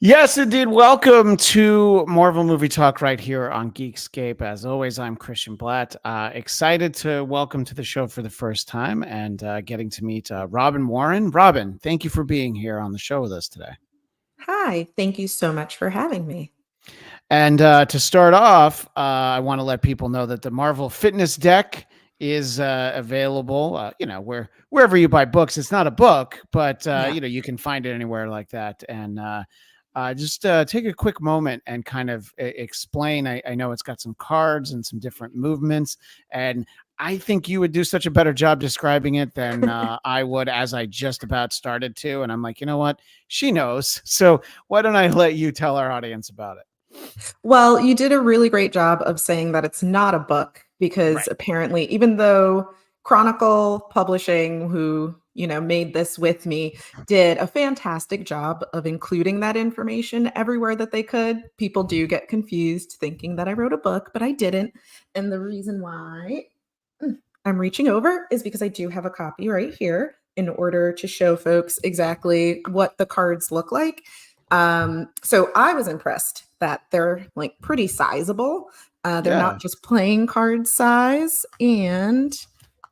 Yes, indeed. Welcome to Marvel Movie Talk right here on Geekscape. As always, I'm Christian Blatt. Excited to welcome to the show for the first time and getting to meet Robyn Warren. Robyn, thank you for being here on the show with us today. Hi, thank you so much for having me. And to start off, I want to let people know that the Marvel Fitness Deck is available. Wherever you buy books. It's not a book, but Yeah. you can find it anywhere like that. And just take a quick moment and kind of explain. I know it's got some cards and some different movements, and I think you would do such a better job describing it than I would, as I just about started to. And I'm like, you know what? She knows. So why don't I let you tell our audience about it? Well, you did a really great job of saying that it's not a book because Right. apparently, even though Chronicle Publishing, who made this with me, did a fantastic job of including that information everywhere that they could, people do get confused thinking that I wrote a book, but I didn't. And the reason why I'm reaching over is because I do have a copy right here in order to show folks exactly what the cards look like. So I was impressed that they're like pretty sizable. They're Yeah. not just playing card size. And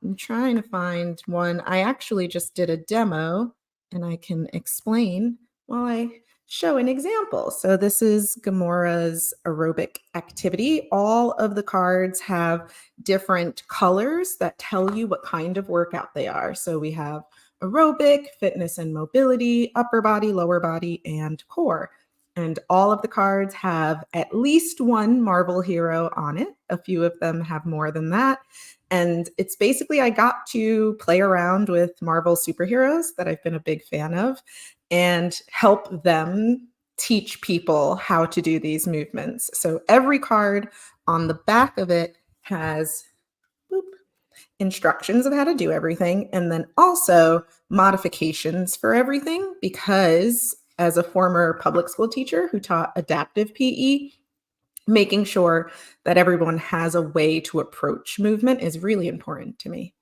I'm trying to find one. I actually just did a demo and I can explain while I show an example. So this is Gamora's aerobic activity. All of the cards have different colors that tell you what kind of workout they are. So we have aerobic, fitness and mobility, upper body, lower body, and core. And all of the cards have at least one Marvel hero on it. A few of them have more than that. And it's basically, I got to play around with Marvel superheroes that I've been a big fan of and help them teach people how to do these movements. So every card on the back of it has instructions of how to do everything, and then also modifications for everything, because as a former public school teacher who taught adaptive PE, making sure that everyone has a way to approach movement is really important to me.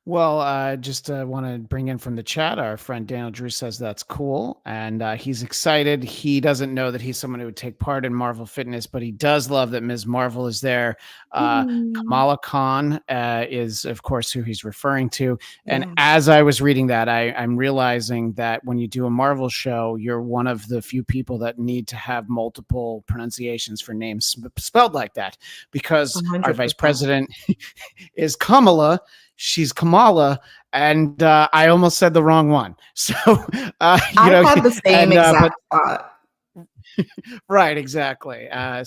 Well, just want to bring in from the chat. Our friend Daniel Drew says that's cool, and he's excited. He doesn't know that he's someone who would take part in Marvel Fitness, but he does love that Ms. Marvel is there. Mm, Kamala Khan is, of course, who he's referring to. And yeah. as I was reading that, I'm realizing that when you do a Marvel show, you're one of the few people that need to have multiple pronunciations for names spelled like that, because our vice 100%. president is Kamala. She's Kamala, and I almost said the wrong one. So, I had the same and but exact thought. right, exactly. I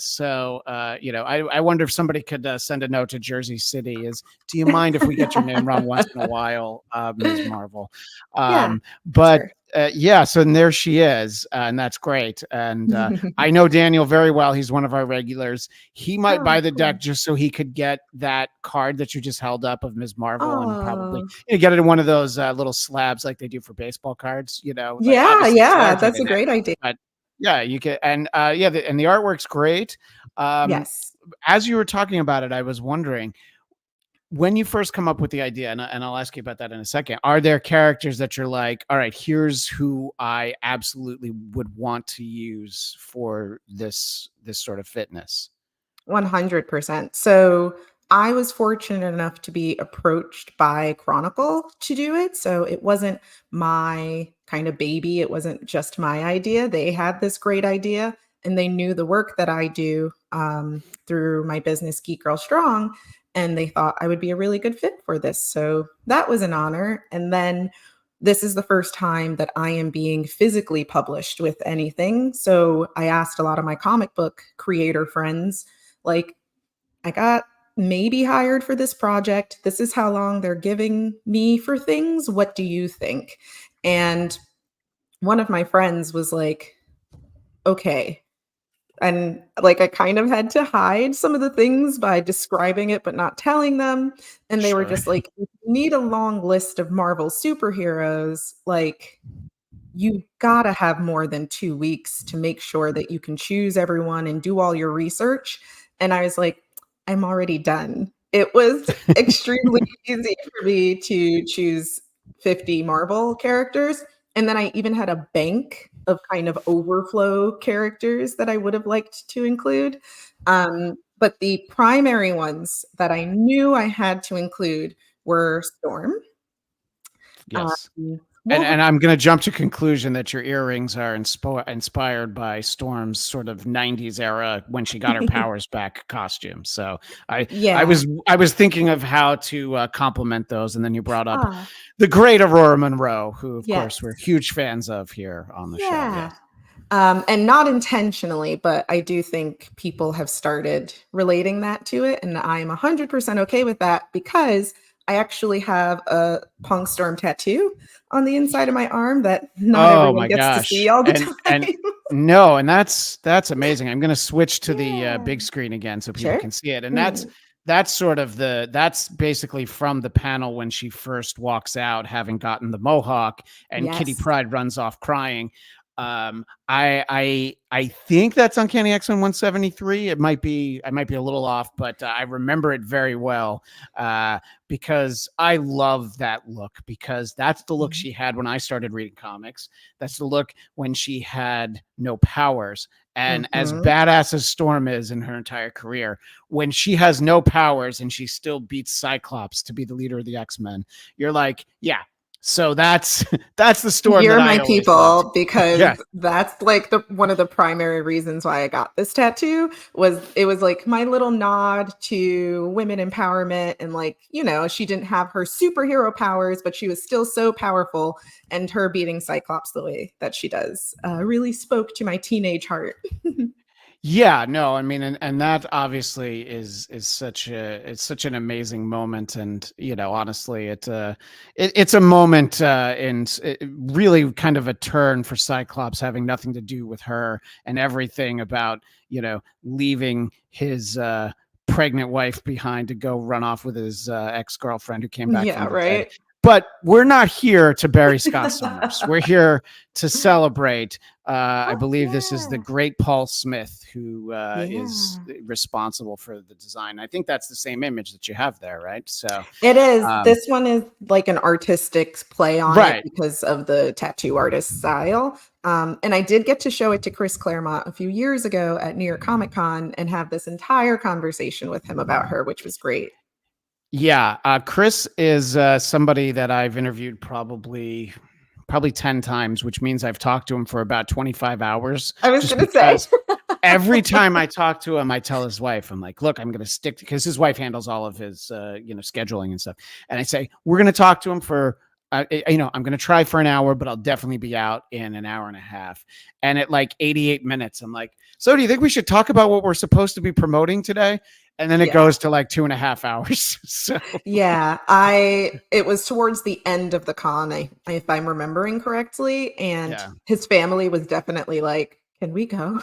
wonder if somebody could send a note to Jersey City. Do you mind if we get your name wrong once in a while, Ms. Marvel? Yeah, But sure. yeah, so and there she is, and that's great. And I know Daniel very well. He's one of our regulars. He might Oh, buy the cool. deck just so he could get that card that you just held up of Ms. Marvel, and probably Oh, get it in one of those little slabs like they do for baseball cards. Like yeah, obviously it's yeah, larger that's than a that, great idea. but yeah, you can. And and the artwork's great. Um, Yes. as you were talking about it, I was wondering, when you first come up with the idea, and I'll ask you about that in a second, are there characters that you're like, all right, here's who I absolutely would want to use for this sort of fitness? 100%. So I was fortunate enough to be approached by Chronicle to do it. So it wasn't my kind of baby. It wasn't just my idea. They had this great idea and they knew the work that I do through my business, Geek Girl Strong. And they thought I would be a really good fit for this. So that was an honor. And then this is the first time that I am being physically published with anything. So I asked a lot of my comic book creator friends, like, I got maybe hired for this project. This is how long they're giving me for things. What do you think? And one of my friends was like, okay. And like, I kind of had to hide some of the things by describing it, but not telling them. And they were Sure. just like, if you need a long list of Marvel superheroes, like, you gotta have more than 2 weeks to make sure that you can choose everyone and do all your research. And I was like, I'm already done. It was extremely easy for me to choose 50 Marvel characters. And then I even had a bank of kind of overflow characters that I would have liked to include. But the primary ones that I knew I had to include were Storm, Yes. And Wolverine. I'm going to jump to conclusion that your earrings are inspired by Storm's sort of 90s era when she got her powers back costume. So Yeah. I was thinking of how to compliment those, and then you brought up Ah, the great Aurora Monroe, who of course we're yes. huge fans of here on the show. Yeah. Yes. And not intentionally, but I do think people have started relating that to it. And I'm 100% okay with that because I actually have a Pong Storm tattoo on the inside of my arm that not Oh everyone my gets to see gosh. all the And time. no, and that's amazing. I'm going to switch to the Yeah. big screen again so people Sure. can see it. And Mm. that's sort of that's basically from the panel when she first walks out having gotten the mohawk and Kitty Yes. Pryde runs off crying. I think that's Uncanny X-Men 173. It might be I might be a little off, but I remember it very well because I love that look because that's the look Mhm. she had when I started reading comics. That's the look when she had no powers. And as Mhm. badass as Storm is in her entire career, when she has no powers and she still beats Cyclops to be the leader of the X-Men, you're like, yeah. So that's that's the Storm that You're I my always loved. people because Yeah. that's like the one of the primary reasons why I got this tattoo was it was like my little nod to women empowerment and like, she didn't have her superhero powers, but she was still so powerful and her beating Cyclops the way that she does really spoke to my teenage heart. Yeah, no, I mean, and that obviously is such it's such an amazing moment, and honestly, it's a moment really kind of a turn for Cyclops having nothing to do with her and everything about leaving his pregnant wife behind to go run off with his ex-girlfriend who came back Yeah, from the dead. right? But we're not here to bury Scott Summers. We're here to celebrate. I Oh, believe this is the yeah. great Paul Smith who is Yeah. responsible for the design. I think that's the same image that you have there, right? So, It is. um, This one is like an artistic play on it right. because of the tattoo artist style. And I did get to show it to Chris Claremont a few years ago at New York Comic Con and have this entire conversation with him about her, which was great. Yeah. Chris is somebody that I've interviewed probably 10 times, which means I've talked to him for about 25 hours I was just going to say. because every time I talk to him, I tell his wife, I'm like, look, I'm going to stick because his wife handles all of his, scheduling and stuff. And I say, we're going to talk to him for, I'm going to try for an hour, but I'll definitely be out in an hour and a half. And at like 88 minutes, I'm like, so do you think we should talk about what we're supposed to be promoting today? And then it Yeah. goes to like 2.5 hours. So Yeah, it was towards the end of the con, if I'm remembering correctly, and yeah. his family was definitely like, "Can we go?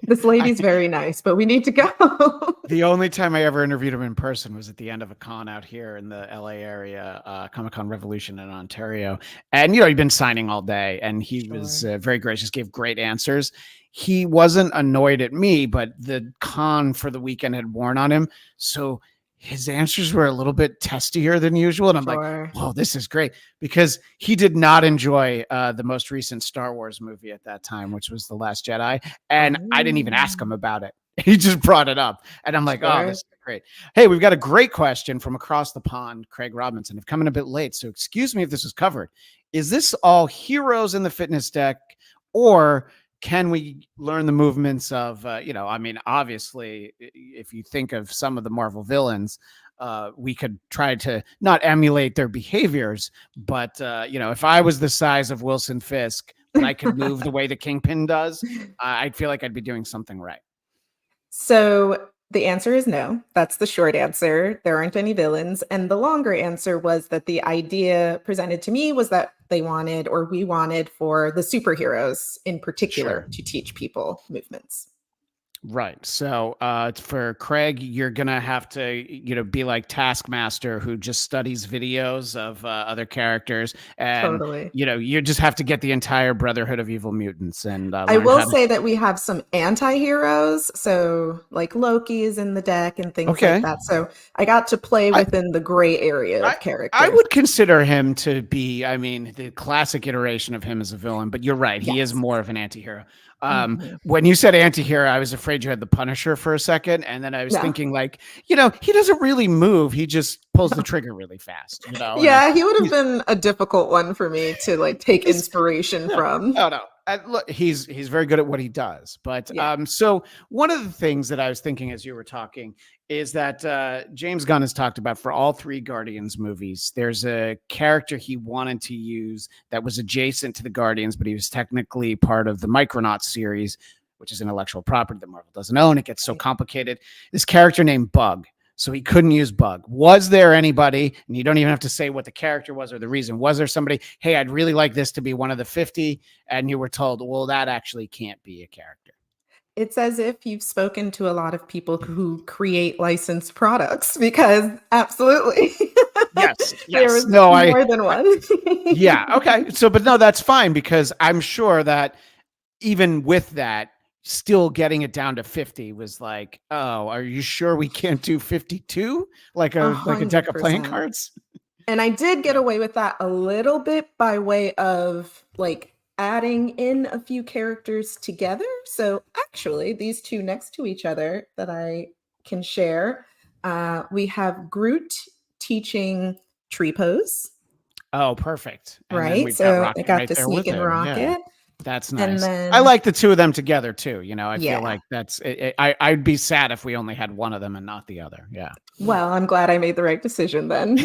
This I, lady's very nice, but we need to go." The only time I ever interviewed him in person was at the end of a con out here in the LA area, Comic Con Revolution in Ontario. And, he'd been signing all day and he was Sure. very gracious, gave great answers. He wasn't annoyed at me, but the con for the weekend had worn on him. So his answers were a little bit testier than usual. And I'm like, Sure. whoa, this is great because he did not enjoy the most recent Star Wars movie at that time, which was The Last Jedi. And I didn't even ask him Oh, about it. He just brought it up. And I'm like, oh, sure. this is great. Hey, we've got a great question from across the pond, Craig Robinson. I've come in a bit late, so excuse me if this is covered. Is this all heroes in the fitness deck, or can we learn the movements of, obviously, if you think of some of the Marvel villains, we could try to not emulate their behaviors, but, if I was the size of Wilson Fisk, but I could move the way the Kingpin does, I'd feel like I'd be doing something right. So the answer is no. That's the short answer. There aren't any villains. And the longer answer was that the idea presented to me was that they wanted, or we wanted, for the superheroes in Sure. particular to teach people movements. Right. So for Craig, you're gonna have to, be like Taskmaster, who just studies videos of other characters, and Totally. you just have to get the entire Brotherhood of Evil Mutants and I learn will how to. say that we have some anti-heroes, so like Loki is in the deck and things like Okay. that. So I got to play I within the gray area I of I characters. would consider him to be, I mean, the classic iteration of him as a villain, but you're right, he is Yes. more of an anti-hero. Mhm. When you said anti-hero, I was afraid you had the Punisher for a second, and then I was No. thinking like, he doesn't really move, he just pulls the trigger really fast, and Yeah, he would have he's been a difficult one for me to like take he's inspiration no, from. oh no. Look, he's very good at what he does. But Yeah. so one of the things that I was thinking as you were talking is that James Gunn has talked about for all three Guardians movies. There's a character he wanted to use that was adjacent to the Guardians, but he was technically part of the Micronauts series, which is intellectual property that Marvel doesn't own. It gets so complicated. This character named Bug. So he couldn't use Bug. Was there anybody, and you don't even have to say what the character was or the reason, was there somebody, hey, I'd really like this to be one of the 50, and you were told, well, that actually can't be a character? It's as if you've spoken to a lot of people who create licensed products because absolutely. Yes, There yes. was No, more than one. yeah, okay. So, but no, that's fine because I'm sure that even with that, still getting it down to 50 was like, oh, are you sure we can't do 52? Like a deck of playing 100%. cards? And I did get Yeah. away with that a little bit by way of like adding in a few characters together. So actually, these two next to each other that I can share, we have Groot teaching tree pose, Oh, perfect. And then right? we've got So I Rocket got right to there sneak with and him. Yeah. rocket. That's And nice. I then, like the two of them together too. I feel yeah. like I'd be sad if we only had one of them and not the other. Yeah. Well, I'm glad I made the right decision then.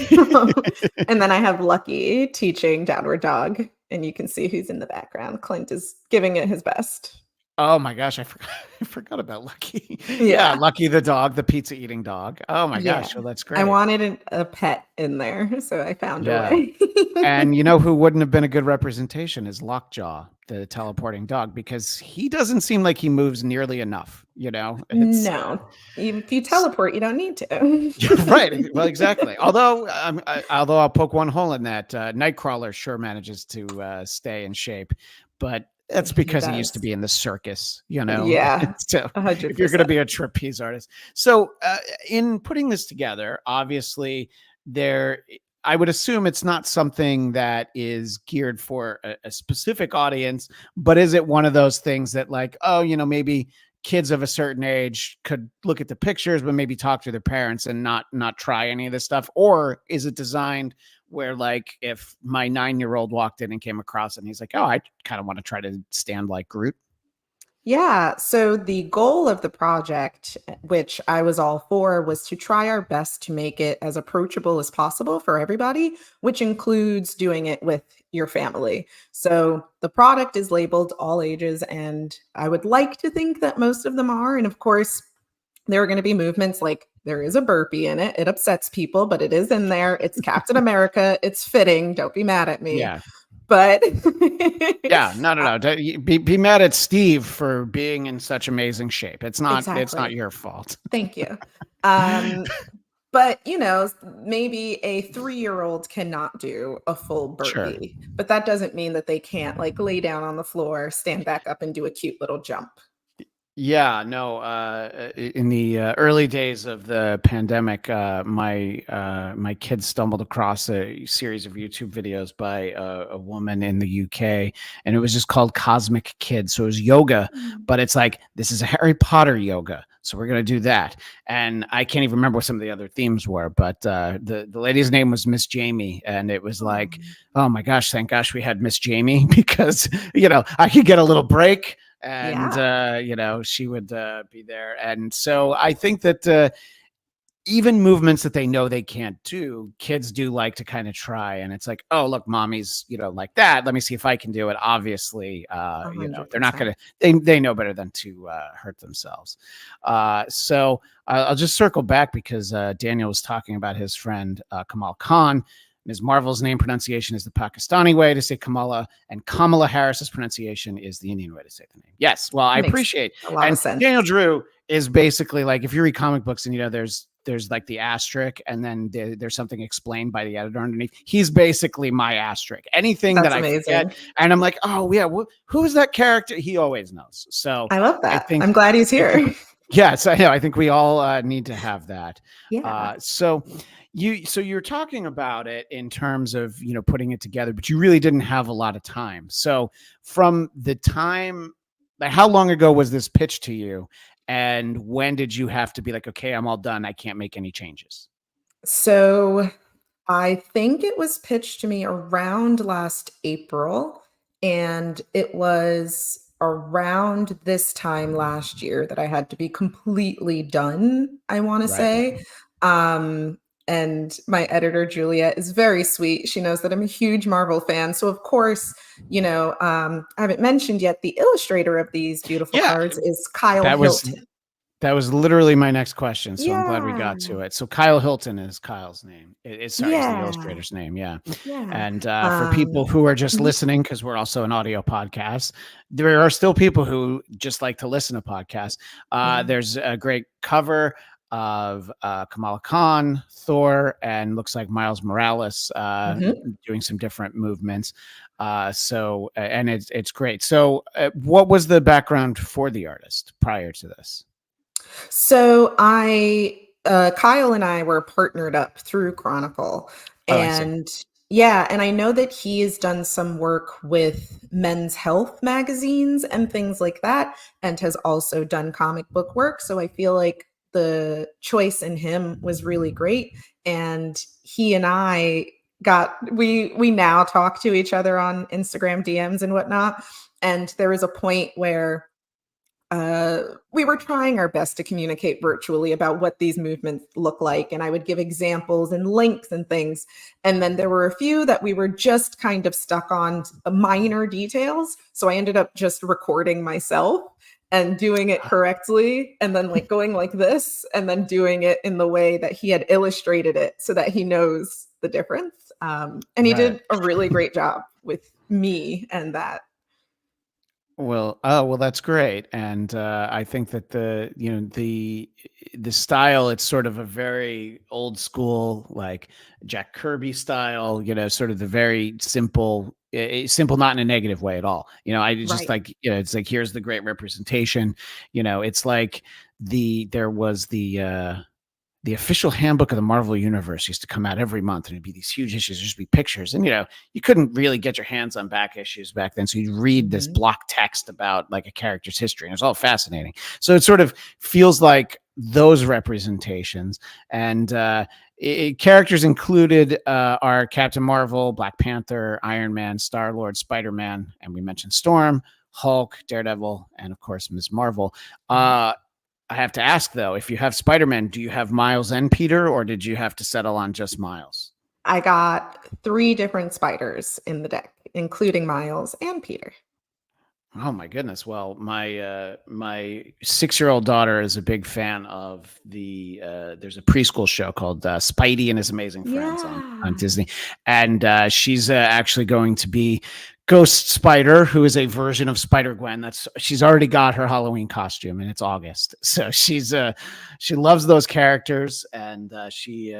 And then I have Lucky teaching Downward Dog, and you can see who's in the background. Clint is giving it his best. Oh my gosh, I forgot, I forgot about Lucky. Yeah, Yeah. Lucky the dog, the pizza eating dog. Oh my Yeah. gosh, well that's I great. wanted a pet in there, so I found a Yeah. way. And you know who wouldn't have been a good representation is Lockjaw, the teleporting dog, because he doesn't seem like he moves nearly enough. It's No. If you teleport, you don't need to. right. Well, exactly. Although I'll poke one hole in that, Nightcrawler sure manages to stay in shape, but that's He because he used to does. be in the circus. Yeah. So if you're going to 100%. be a trapeze artist, so in putting this together, obviously there. I would assume it's not something that is geared for a specific audience, but is it one of those things that, like, oh, maybe kids of a certain age could look at the pictures but maybe talk to their parents and not try any of this stuff? Or is it designed where, like, if my 9-year-old walked in and came across it and he's like, oh, I kind of want to try to stand like Groot? Yeah. So the goal of the project, which I was all for, was to try our best to make it as approachable as possible for everybody, which includes doing it with your family. So the product is labeled all ages, and I would like to think that most of them are. And of course, there are going to be movements like there is a burpee in it. It upsets people, but it is in there. It's Captain America. It's fitting. Don't be mad at me. Yeah. But Yeah, no. Be mad at Steve for being in such amazing shape. It's not exactly. your fault. Thank you. Um, but maybe a 3-year-old cannot do a full Sure. burpee, but that doesn't mean that they can't like lay down on the floor, stand back up, and do a cute little jump. Yeah, no. In the early days of the pandemic, my kids stumbled across a series of YouTube videos by a woman in the UK, and it was just called Cosmic Kids. So it was yoga, Mm. but it's like, this is a Harry Potter yoga, so we're gonna do that. And I can't even remember what some of the other themes were, but the lady's name was Miss Jamie, and it was Oh, like, oh my gosh, thank gosh we had Miss Jamie because I could get a little break, and yeah, she would be there. And so I think that even movements that they know they can't do, kids do like to kind of try. And it's like, oh, look, mommy's like that, let me see if I can do it. Obviously a hundred they're not percent. gonna, they know better than to hurt themselves. So I'll just circle back because Daniel was talking about his friend Kamal Khan Ms. Marvel's name pronunciation is the Pakistani way to say Kamala, and Kamala Harris's pronunciation is the Indian way to say the name. Yes. Well, I Makes appreciate. a lot of And sense. Daniel Drew is basically like, if you read comic books and, there's like the asterisk and then there's something explained by the editor underneath. He's basically my asterisk. Anything that That's I forget, amazing. and I'm like, oh yeah, who is that character? He always knows. So I love I that. think, I'm glad he's I think, here. yes, I think we all need to have that. Yeah. So you're talking about it in terms of, putting it together, but you really didn't have a lot of time. So from the time, like, how long ago was this pitched to you? And when did you have to be like, okay, I'm all done, I can't make any changes? So I think it was pitched to me around last April, and it was around this time last year that I had to be completely done, I want to Right. say. Um, and my editor, Julia, is very sweet. She knows that I'm a huge Marvel fan. So, of course, I haven't mentioned yet the illustrator of these beautiful Yeah, cards is Kyle that was Hilton. that was literally my next question. So I'm glad we Yeah. got to it. So Kyle Hilton is Kyle's name. Sorry, is the Yeah. illustrator's name. Yeah. Yeah. And for people who are just Mhm, listening, because we're also an audio podcast, there are still people who just like to listen to podcasts. yeah. There's a great cover of Kamala Khan, Thor, and looks like Miles Morales Mhm. doing some different movements. And it's great. So what was the background for the artist prior to this? So Kyle and I were partnered up through Chronicle, Oh, I see. and yeah, and I know that he has done some work with men's health magazines and things like that, and has also done comic book work. So I feel like the choice in him was really great, and he and I we now talk to each other on Instagram DMs and whatnot. And there was a point where we were trying our best to communicate virtually about what these movements look like. And I would give examples and links and things. And then there were a few that we were just kind of stuck on minor details. So I ended up just recording myself and doing it correctly. And then like going like this and then doing it in the way that he had illustrated it so that he knows the difference. And he Right. did a really great job with me and that. Well, that's great, and I think that the style, it's sort of a very old school, like Jack Kirby style, sort of the very simple, simple, not in a negative way at all. I just Right. like, it's like, here's the great representation. It's like there was the official handbook of the Marvel Universe used to come out every month, and it'd be these huge issues, just be pictures. And, you couldn't really get your hands on back issues back then. So you'd read this Mhm. block text about like a character's history, and it was all fascinating. So it sort of feels like those representations. And characters included are Captain Marvel, Black Panther, Iron Man, Star-Lord, Spider-Man, and we mentioned Storm, Hulk, Daredevil, and of course, Ms. Marvel. I have to ask though, if you have Spider-Man, do you have Miles and Peter, or did you have to settle on just Miles? I got 3 different spiders in the deck, including Miles and Peter. Oh my goodness. Well, my 6-year-old daughter is a big fan of there's a preschool show called Spidey and His Amazing Friends on Yeah. Disney. And she's actually going to be Ghost Spider, who is a version of Spider-Gwen. She's already got her Halloween costume, and it's August. So she loves those characters, and she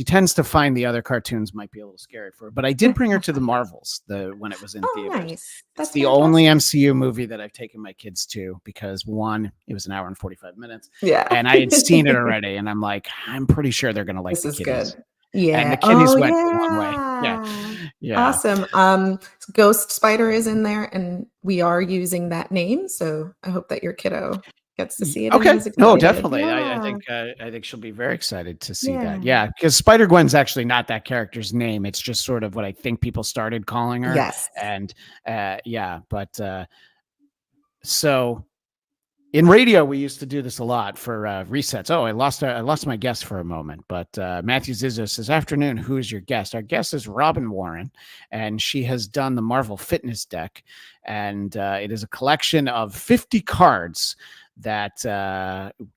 tends to find the other cartoons might be a little scary for her. But I did bring her to the Marvels when it was in Oh, theaters. nice. It's That's the only fantastic. MCU movie that I've taken my kids to, because one, it was an hour and 45 minutes, Yeah. and I had seen it already, and I'm like, I'm pretty sure they're gonna like This the is good. kiddies. And the Yeah. kiddies Oh, went a long way. Yeah. yeah. Yeah. Awesome. Ghost Spider is in there, and we are using that name, so I hope that your kiddo gets to see it and Okay. is No, excited. definitely. Yeah. I think she'll be very excited to see that. Yeah. Yeah, because Spider Gwen's actually not that character's name. It's just sort of what I think people started calling her. Yes. And yeah, but so in radio, we used to do this a lot for resets. Oh, I lost my guest for a moment, but Matthew Zizzo says, "Afternoon, who is your guest?" Our guest is Robyn Warren, and she has done the Marvel Fitness deck, and it is a collection of 50 cards that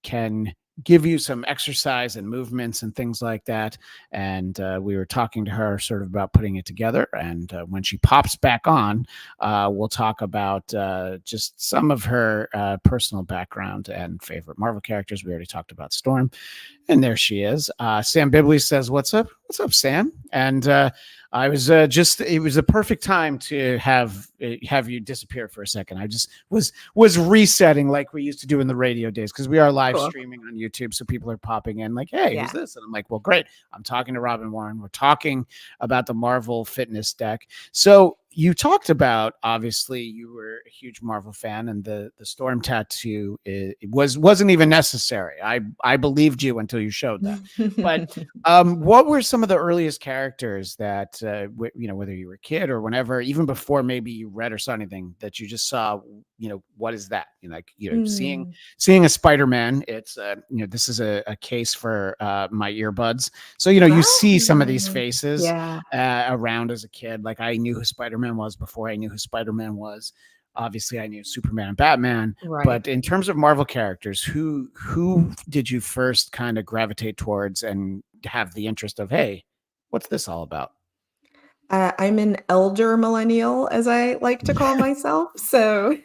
can give you some exercise and movements and things like that. And we were talking to her sort of about putting it together. And when she pops back on, we'll talk about just some of her personal background and favorite Marvel characters. We already talked about Storm, and there she is. Sam Bibley says, "What's up? What's up, Sam?" And I was it was a perfect time to have you disappear for a second. I just was resetting like we used to do in the radio days, because we are live Cool. streaming on YouTube. So people are popping in like, "Hey, who's Yeah. this?" And I'm like, "Well, great. I'm talking to Robyn Warren. We're talking about the Marvel Fitness deck." So you talked about, obviously you were a huge Marvel fan, and the Storm tattoo wasn't even necessary. I believed you until you showed that. But what were some of the earliest characters that whether you were a kid or whenever, even before maybe you read or saw anything, that you just saw, what is that? Mm. Seeing a Spider-Man. It's this is a case for my earbuds. So you see some of these Oh, faces yeah. around as a kid. Like, I knew who Spider-Man was before I knew who Spider-Man was. Obviously, I knew Superman and Batman. Right. But in terms of Marvel characters, who did you first kind of gravitate towards and have the interest of, hey, what's this all about? I'm an elder millennial, as I like to call myself. So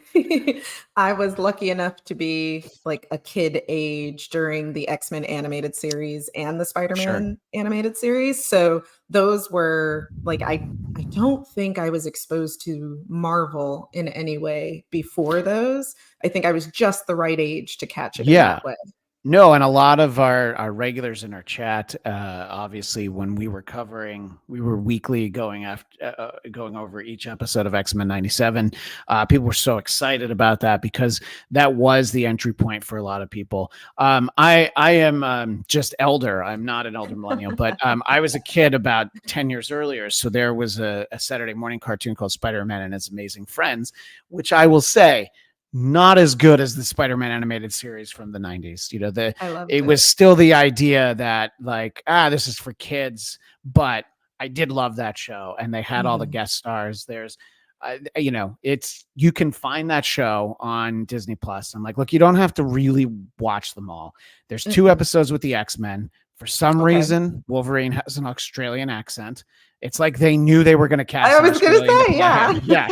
I was lucky enough to be like a kid age during the X-Men animated series and the Sure. Spider-Man animated series. So those were like I don't think I was exposed to Marvel in any way before those. I think I was just the right age to catch it in Yeah. that way. No, and a lot of our regulars in our chat, obviously, when we were weekly going over each episode of X-Men '97. People were so excited about that, because that was the entry point for a lot of people. I am just elder. I'm not an elder millennial, but I was a kid about 10 years earlier. So there was a Saturday morning cartoon called Spider-Man and His Amazing Friends, which I will say, not as good as the Spider-Man animated series from the 90s. I loved It it. was still the idea that, like, this is for kids, but I did love that show, and they had all the Mhm. guest stars. There's it's, you can find that show on Disney Plus. I'm like, look, you don't have to really watch them all. There's two Mm-mm. episodes with the X-Men. For some Okay. reason, Wolverine has an Australian accent. It's like they knew they were going to cast I an was gonna Australian to say, play him. Yeah.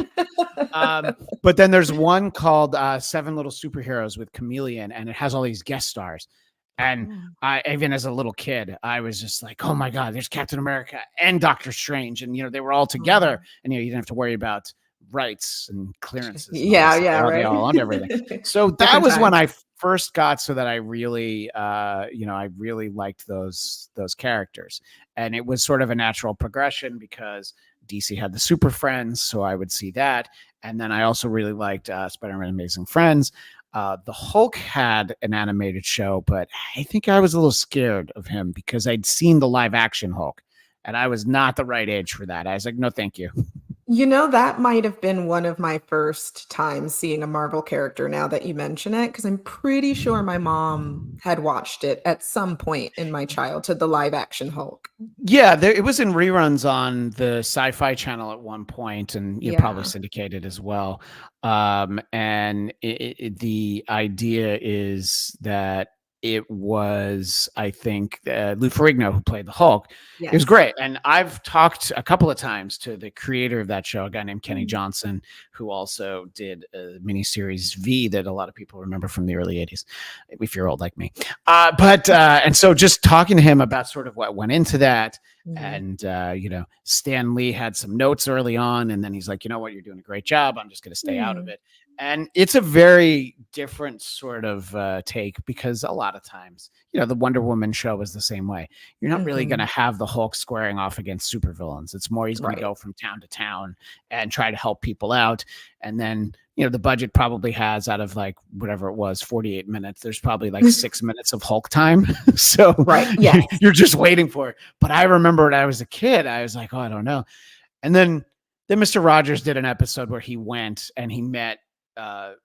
yeah. But then there's one called Seven Little Superheroes with Chameleon, and it has all these guest stars. And Oh. I, even as a little kid, I was just like, oh my God, there's Captain America and Doctor Strange. And, they were all Oh. together, and, you didn't have to worry about rights and clearances and all that Yeah, stuff. yeah, They right. all owned everything. So that Different was when times. I first got, so that I really, I really liked those characters. And it was sort of a natural progression, because DC had the Super Friends. So I would see that. And then I also really liked Spider-Man Amazing Friends. The Hulk had an animated show, but I think I was a little scared of him, because I'd seen the live action Hulk, and I was not the right age for that. I was like, no, thank you. That might have been one of my first times seeing a Marvel character now that you mention it, because I'm pretty sure my mom had watched it at some point in my childhood, the live action Hulk. Yeah, it was in reruns on the Sci-Fi Channel at one point, and probably Yeah. syndicated as well. And the idea is that it was, I think, Lou Ferrigno who played the Hulk. It was Yes. great, and I've talked a couple of times to the creator of that show, a guy named Kenny Mm. Johnson, who also did a miniseries V that a lot of people remember from the early '80s, if you're old like me. But and so just talking to him about sort of what went into that, Mhm. and Stan Lee had some notes early on, and then he's like, you know what, you're doing a great job. I'm just going to stay out of Mm. it. And it's a very different sort of take, because a lot of times, the Wonder Woman show was the same way. You're not really going to Mhm. have the Hulk squaring off against supervillains. It's more he's going to Right. go from town to town and try to help people out. And then, the budget probably has, out of like whatever it was, 48 minutes, there's probably like 6 minutes of Hulk time. So Right. Yes. you're just waiting for it. But I remember when I was a kid, I was like, oh, I don't know. And then Mr. Rogers did an episode where he went and he met,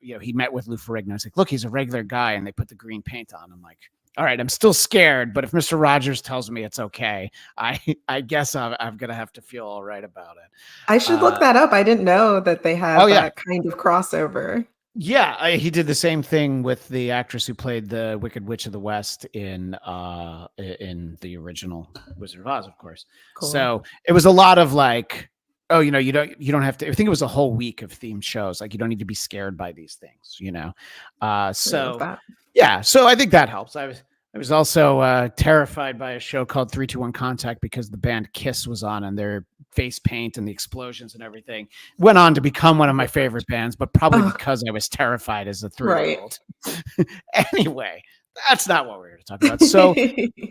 he met with Lou Ferrigno. It's like, look, he's a regular guy, and they put the green paint on. I'm like, all right, I'm still scared, but if Mr. Rogers tells me it's okay, I guess I'm gonna have to feel all right about it. I should look Uh, that up. I didn't know that they oh had yeah, that kind of crossover. Yeah, he did the same thing with the actress who played the Wicked Witch of the West in the original Wizard of Oz, of course. Cool. So it was a lot of like, oh, you don't have to. I think it was a whole week of themed shows. Like you don't need to be scared by these things, you know. I love So that. yeah, so I think that helps. I was also terrified by a show called 321 Contact because the band Kiss was on and their face paint and the explosions and everything went on to become one of my favorite bands, but probably Oh, because I was terrified as a 3 year right. old. Anyway, that's not what we're here to talk about. So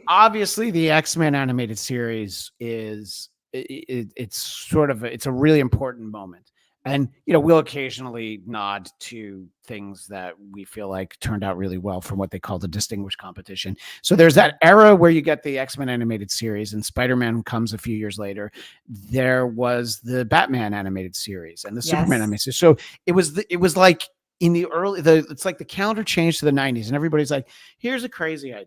obviously the X-Men animated series it's sort of it's a really important moment, and we'll occasionally nod to things that we feel like turned out really well from what they call the distinguished competition. So there's that era where you get the X-Men animated series and Spider-Man comes a few years later. There was the Batman animated series and the Superman Yes. animated series. So it was like in the early it's like the calendar changed to the 90s and everybody's like, here's a crazy idea.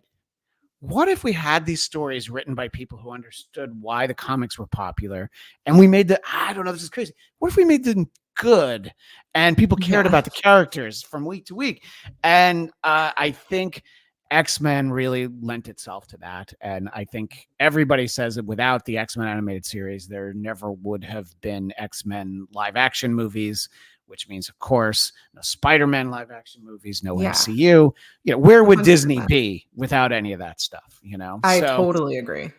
What if we had these stories written by people who understood why the comics were popular and we made I don't know, this is crazy. What if we made them good and people cared Yeah. about the characters from week to week? And I think X-Men really lent itself to that. And I think everybody says that without the X-Men animated series, there never would have been X-Men live action movies, which means, of course, no Spider-Man live action movies, no Yeah. MCU. Where would Disney 100%. be without any of that stuff? I So, totally agree.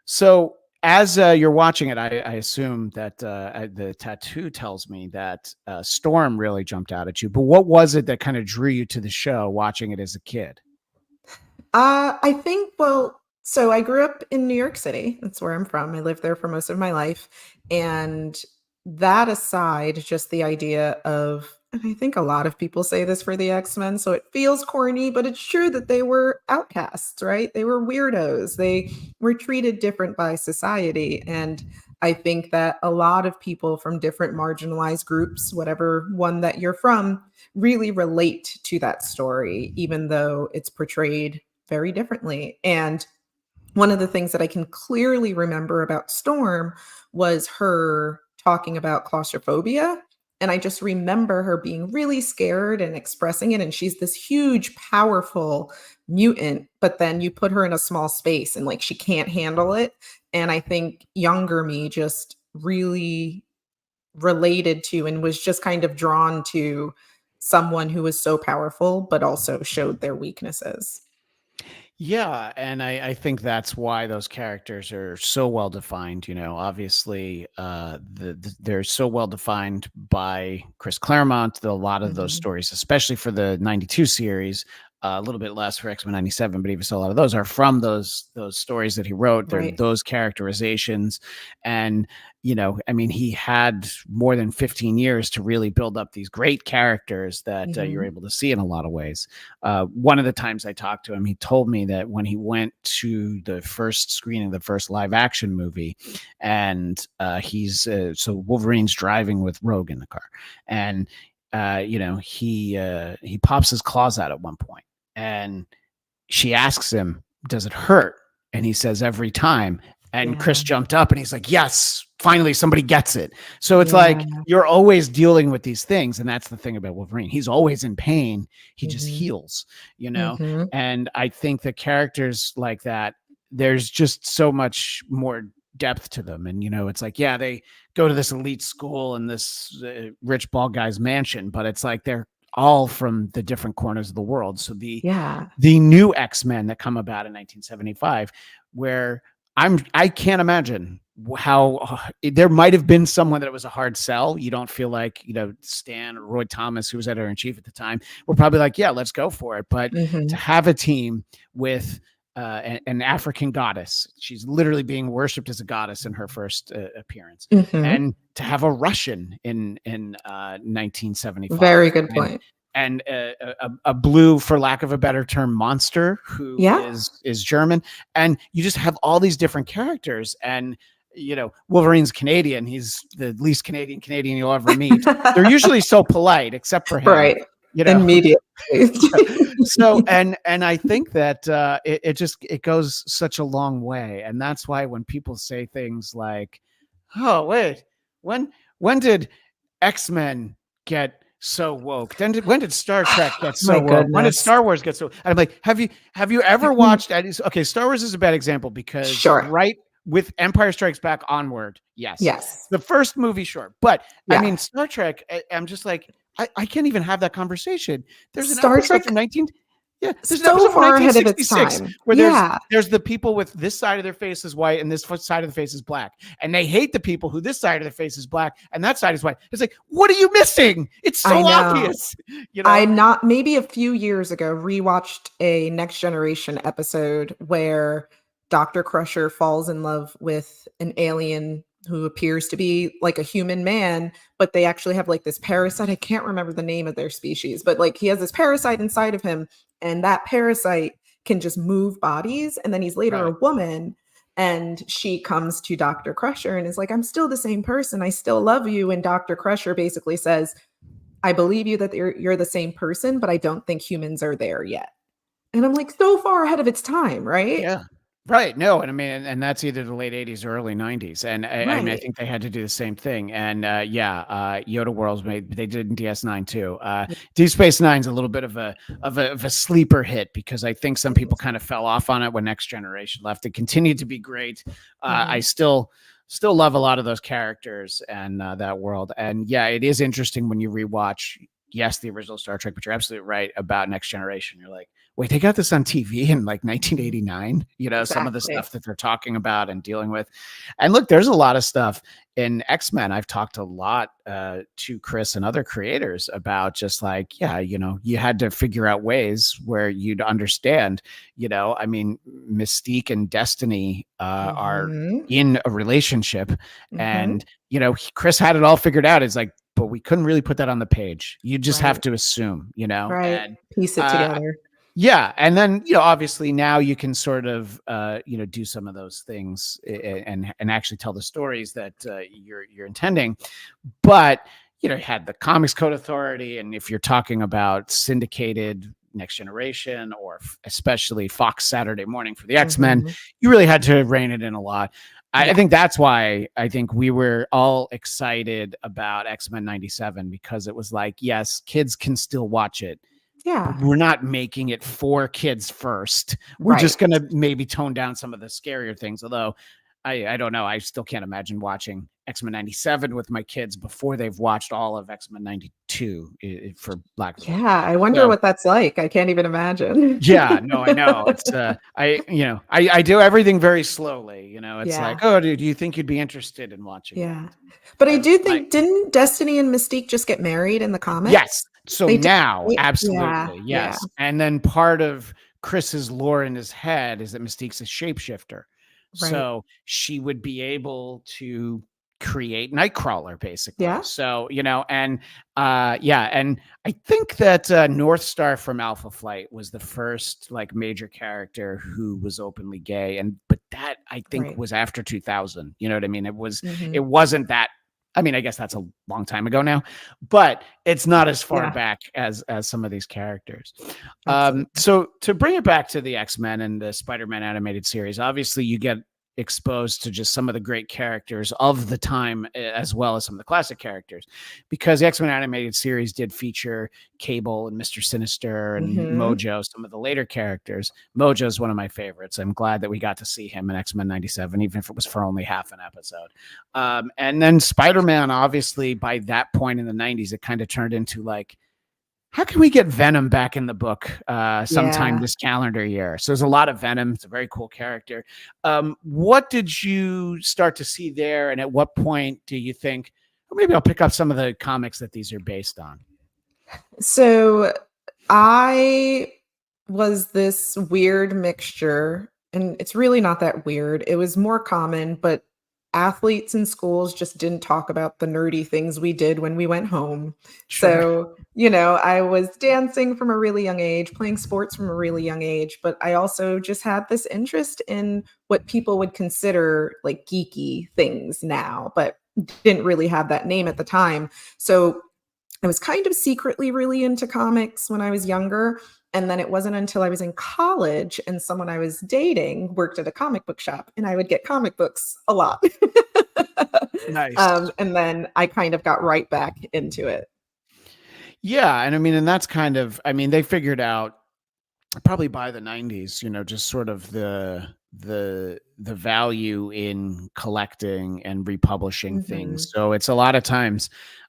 so as you're watching it, I assume that the tattoo tells me that Storm really jumped out at you. But what was it that kind of drew you to the show watching it as a kid? I think, well, so I grew up in New York City. That's where I'm from. I lived there for most of my life. And that aside, just the idea of, and I think a lot of people say this for the X-Men, so it feels corny, but it's true that they were outcasts, right? They were weirdos. They were treated different by society. And I think that a lot of people from different marginalized groups, whatever one that you're from, really relate to that story, even though it's portrayed very differently. And one of the things that I can clearly remember about Storm was her talking about claustrophobia. And I just remember her being really scared and expressing it. And she's this huge, powerful mutant, but then you put her in a small space and like she can't handle it. And I think younger me just really related to and was just kind of drawn to someone who was so powerful, but also showed their weaknesses. Yeah, and I think that's why those characters are so well defined. Obviously, they're so well defined by Chris Claremont. A lot of those Mhm. stories, especially for the '92 series, a little bit less for X-Men '97, but even so, a lot of those are from those stories that he wrote. They're Right. those characterizations, and I mean, he had more than 15 years to really build up these great characters that you're Mhm. able to see in a lot of ways. One of the times I talked to him, he told me that when he went to the first screening of the first live action movie, and so Wolverine's driving with Rogue in the car, and he pops his claws out at one point, and she asks him, "Does it hurt?" And he says, "Every time." And Chris Yeah. jumped up and he's like, "Yes, finally somebody gets it." So it's Yeah. like you're always dealing with these things. And that's the thing about Wolverine. He's always in pain. He just Mhm. heals, you know? Mhm. And I think that characters like that, there's just so much more depth to them. And, it's like, yeah, they go to this elite school and this rich bald guy's mansion, but it's like they're all from the different corners of the world. So the Yeah. the new X-Men that come about in 1975, where I can't imagine how there might have been someone that it was a hard sell. You don't feel like, Stan or Roy Thomas, who was editor in chief at the time, were probably like, yeah, let's go for it. But to Mhm. have a team with an African goddess, she's literally being worshipped as a goddess in her first appearance, Mhm. and to have a Russian in 1975, Very good point. and a blue, for lack of a better term, monster who Yeah. is German, and you just have all these different characters. And Wolverine's Canadian; he's the least Canadian you'll ever meet. They're usually so polite, except for him. Right. You know, Immediately. so and I think that it goes such a long way, and that's why when people say things like, "Oh wait, when when did X-Men get so woke. Then when did Star Trek get My so woke? When did goodness. Star Wars get so? I'm like, have you ever watched? Okay, Star Wars is a bad example because Sure. right with Empire Strikes Back onward, yes, Yes. the first movie, sure, but I Yeah. mean Star Trek. I'm just like, I can't even have that conversation. There's an Star episode Trek from 19. Yeah, there's an so episode from far ahead of its 1966 time. where Yeah. there's the people with this side of their face is white and this side of the face is black, and they hate the people who this side of the face is black and that side is white. It's like, what are you missing? It's I so know. obvious, you I know? not maybe a few years ago rewatched a Next Generation episode where Dr. Crusher falls in love with an alien who appears to be like a human man, but they actually have like this parasite. I can't remember the name of their species, but like he has this parasite inside of him, and that parasite can just move bodies. And then he's later a Right. woman. And she comes to Dr. Crusher and is like, I'm still the same person. I still love you. And Dr. Crusher basically says, I believe you that you're the same person, but I don't think humans are there yet. And I'm like, so far ahead of its time, right? Yeah. Right. No, and I mean, and that's either the late '80s or early '90s, and I mean, I Right. think they had to do the same thing. And Yoda Worlds made they did in DS9 too. Deep Space Nine's a little bit of a sleeper hit because I think some people kind of fell off on it when Next Generation left. It continued to be great. I Mhm. still love a lot of those characters and that world. And yeah, it is interesting when you rewatch. Yes, the original Star Trek, but you're absolutely right about Next Generation. You're like, wait, they got this on TV in like 1989, some of the Exactly. stuff that they're talking about and dealing with. And look, there's a lot of stuff in X-Men. I've talked a lot to Chris and other creators about just like, yeah, you had to figure out ways where you'd understand, I mean, Mystique and Destiny are Mhm. in a relationship. Mhm. And, Chris had it all figured out. It's like, but we couldn't really put that on the page. You just have Right. to assume, Right. and Piece it uh, together. yeah, and then obviously now you can sort of do some of those things and actually tell the stories that you're intending. But you had the Comics Code Authority, and if you're talking about syndicated Next Generation or especially Fox Saturday Morning for the X-Men, Mhm. you really had to rein it in a lot. I Yeah. think that's why I think we were all excited about X-Men 97 because it was like, yes, kids can still watch it, Yeah. but we're not making it for kids first. We're Right. just going to maybe tone down some of the scarier things. Although I don't know. I still can't imagine watching X-Men 97 with my kids before they've watched all of X-Men 92, for lack of a better Yeah, term. I wonder So what that's like. I can't even imagine. yeah, no, I know. It's I do everything very slowly. It's like, Yeah. oh, do you think you'd be interested in watching that? Yeah. But I do My think didn't Destiny and Mystique just get married in the Yes. comics? So They did, now, right? Yeah. absolutely, Yeah. yes. And then part of Chris's lore in his head is that Mystique's a shapeshifter. Right. So she would be able to create Nightcrawler, basically. Yeah. So, and yeah, and I think that North Star from Alpha Flight was the first like major character who was openly gay. But that I think Right. was after 2000. You know what I mean? It Mhm. wasn't that. I mean, I guess that's a long time ago now, but it's not as far Yeah, back as some of these characters. absolutely. So to bring it back to the X-Men and the Spider-Man animated series, obviously you get exposed to just some of the great characters of the time as well as some of the classic characters, because the X-Men animated series did feature Cable and Mr. Sinister and Mhm. Mojo, some of the later characters. Mojo is one of my favorites. I'm glad that we got to see him in X-Men 97, even if it was for only half an episode. And then Spider-Man, obviously by that point in the 90s, it kind of turned into like, how can we get Venom back in the book sometime Yeah. this calendar year? So there's a lot of Venom. It's a very cool character. What did you start to see there? And at what point do you think, oh, maybe I'll pick up some of the comics that these are based on? So, I was this weird mixture, and it's really not that weird. It was more common, but athletes in schools just didn't talk about the nerdy things we did when we went home. Sure. So, I was dancing from a really young age, playing sports from a really young age, but I also just had this interest in what people would consider like geeky things now, but didn't really have that name at the time. So, I was kind of secretly really into comics when I was younger. And then it wasn't until I was in college and someone I was dating worked at a comic book shop and I would get comic books a lot. Nice. And then I kind of got right back into it. Yeah, and I mean, and that's kind of, I mean, they figured out probably by the 90s, just sort of the value in collecting and republishing Mhm. things. So it's a lot of times,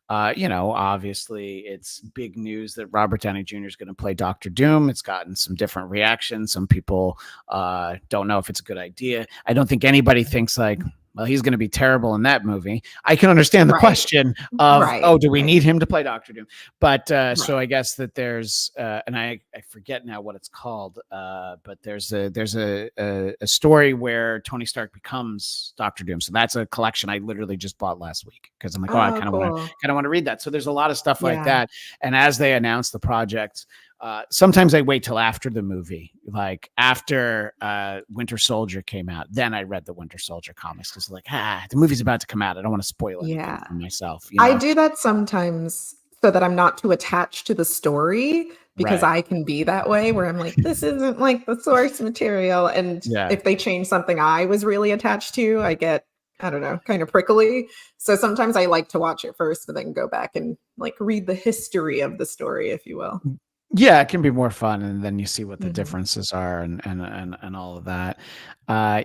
obviously it's big news that Robert Downey Jr. is going to play Doctor Doom. It's gotten some different reactions. Some people don't know if it's a good idea. I don't think anybody thinks like, well, he's going to be terrible in that movie. I can understand the Right. question of, Right. oh, do we Right. need him to play Doctor Doom? But so Right. I guess that there's, and I forget now what it's called, but there's a story where Tony Stark becomes Doctor Doom. So that's a collection I literally just bought last week because I'm like, oh, I Oh, cool. kind of want to read that. So there's a lot of stuff like Yeah. that. And as they announce the project, sometimes I wait till after the movie, like after Winter Soldier came out. Then I read the Winter Soldier comics because like, the movie's about to come out. I don't want to spoil anything Yeah. for myself, I do that sometimes so that I'm not too attached to the story because Right. I can be that way where I'm like, this isn't like the source material. And Yeah. if they change something I was really attached to, I get, I don't know, kind of prickly. So sometimes I like to watch it first, but then go back and like read the history of the story, if you will. Yeah, it can be more fun, and then you see what the Mhm. differences are, and all of that.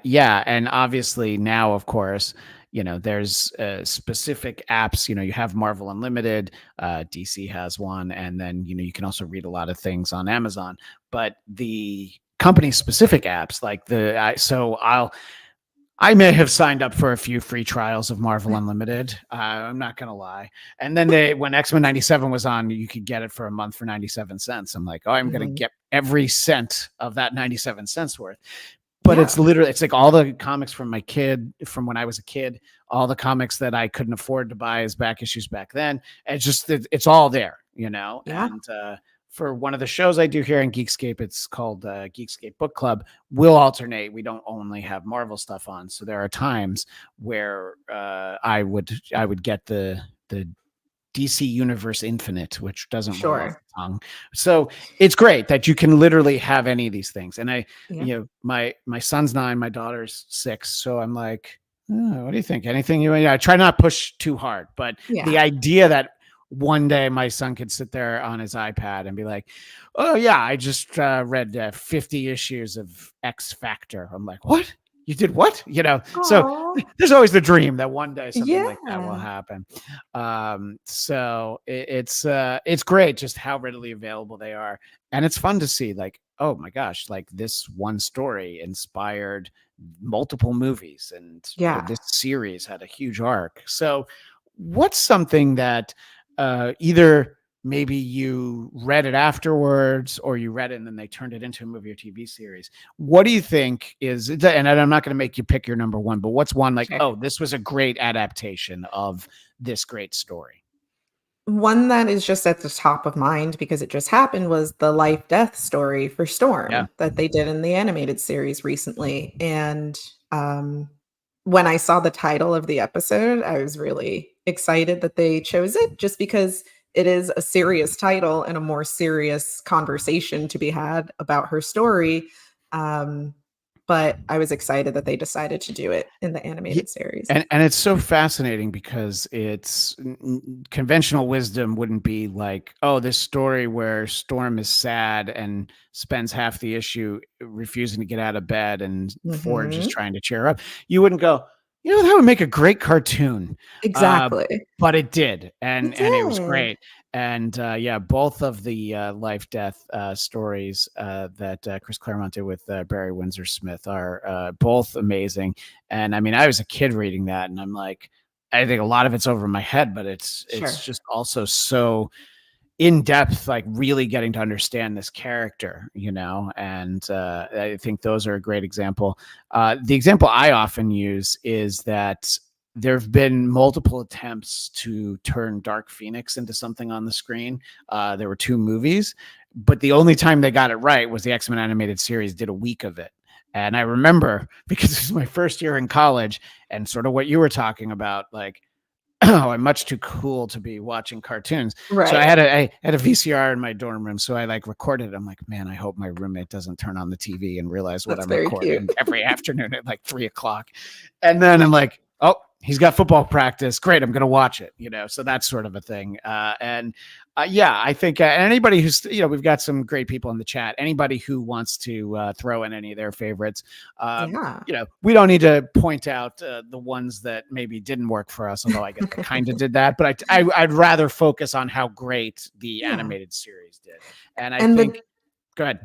Yeah, and obviously now, of course, there's specific apps. You have Marvel Unlimited, DC has one, and then you can also read a lot of things on Amazon. But the company specific apps, like I may have signed up for a few free trials of Marvel Unlimited. I'm not gonna lie. And then when X-Men '97 was on, you could get it for a month for 97 cents. I'm like, oh, I'm gonna Mhm. get every cent of that 97 cents worth. But Yeah. it's like all the comics from when I was a kid, all the comics that I couldn't afford to buy as back issues back then. It's just it's all there, Yeah. and for one of the shows I do here in Geekscape, it's called Geekscape Book Club. We'll alternate. We don't only have Marvel stuff on, so there are times where I would get the DC Universe Infinite, which doesn't roll off Sure. the tongue. So it's great that you can literally have any of these things. And Yeah. my son's 9, my daughter's 6, so I'm like, oh, what do you think? Anything I try not to push too hard, but the Yeah. idea that one day my son could sit there on his iPad and be like, oh yeah, I just read 50 issues of X Factor. I'm like, what? You did what? So Oh, there's always the dream that one day something like that will yeah. happen. So it's great just how readily available they are, and it's fun to see like, oh my gosh, like this one story inspired multiple movies, and Yeah. this series had a huge arc. So what's something that either maybe you read it afterwards or you read it and then they turned it into a movie or TV series? What do you think is, and I'm not going to make you pick your number one, but what's one like, Sure. oh, this was a great adaptation of this great story? One that is just at the top of mind because it just happened was the life death story for Yeah. Storm that they did in the animated series recently. And when I saw the title of the episode, I was really excited that they chose it just because it is a serious title and a more serious conversation to be had about her story. Um, but I was excited that they decided to do it in the Yeah, animated series. and it's so fascinating because conventional wisdom wouldn't be like, oh, this story where Storm is sad and spends half the issue refusing to get out of bed and Forge is Mhm. trying to cheer her up. You wouldn't go, that would make a great cartoon. Uh, Exactly. but it did, It and it was did. great. And yeah, both of the life death stories that Chris Claremont did with Barry Windsor Smith are both amazing. And I mean, I was a kid reading that, and I'm like, I think a lot of it's over my head, but it's Sure. just also so in depth, like really getting to understand this character, and I think those are a great example. The example I often use is that there have been multiple attempts to turn Dark Phoenix into something on the screen. There were 2 movies, but the only time they got it right was the X-Men animated series did a week of it. And I remember because it was my first year in college and sort of what you were talking about, like, oh, I'm much too cool to be watching cartoons. So Right. I had a VCR in my dorm room. So I like recorded it. I'm like, man, I hope my roommate doesn't turn on the TV and realize what That's I'm very cute. recording every afternoon at like 3 o'clock. And then I'm like, oh, he's got football practice. Great, I'm going to watch it. So that's sort of a thing. And yeah, I think anybody who's, we've got some great people in the chat. Anybody who wants to throw in any of their favorites, Yeah. we don't need to point out the ones that maybe didn't work for us, although I guess I kind of did that. But I'd rather focus on how great the Yeah. animated series did. And I And think, go ahead.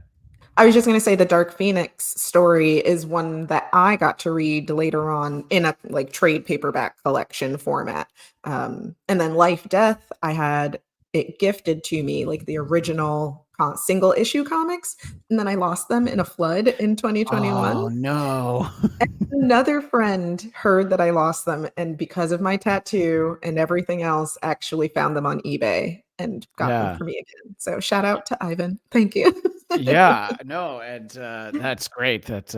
I was just going to say the Dark Phoenix story is one that I got to read later on in a like trade paperback collection format. And then Life Death, I had it gifted to me like the original single issue comics, and then I lost them in a flood in 2021. Oh, no. Another friend heard that I lost them, and because of my tattoo and everything else, actually found them on eBay and got them Yeah. for me again. So shout out to Ivan. Thank you. Yeah, no, and that's great that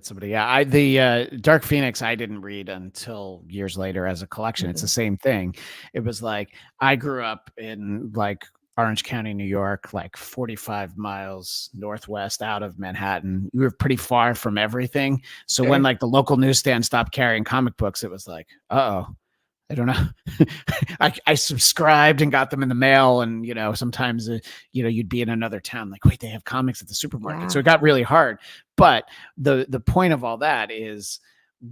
somebody. Yeah, the Dark Phoenix I didn't read until years later as a collection. It's the same thing. It was like I grew up in like Orange County, New York, like 45 miles northwest out of Manhattan. We were pretty far from everything. So when like the local newsstand stopped carrying comic books, it was like, uh-oh. I don't know. I subscribed and got them in the mail, and sometimes you'd be in another town, like, wait, they have comics at the supermarket. Yeah. So it got really hard. But the point of all that is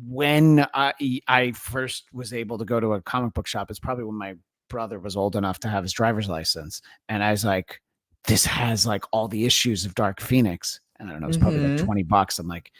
when I first was able to go to a comic book shop, it's probably when my brother was old enough to have his driver's license, and I was like, this has like all the issues of Dark Phoenix, and I don't know, it's probably like $20. I'm like,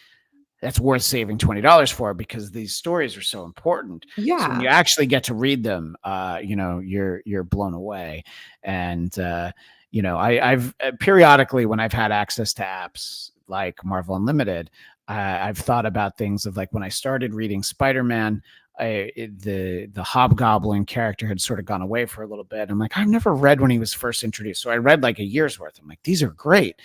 that's worth saving $20 for, because these stories are so important. Yeah. So when you actually get to read them, you're blown away. And I've periodically, when I've had access to apps like Marvel Unlimited, I've thought about things of like when I started reading Spider-Man. The Hobgoblin character had sort of gone away for a little bit. I'm like, I've never read when he was first introduced, so I read like a year's worth. I'm like, these are great,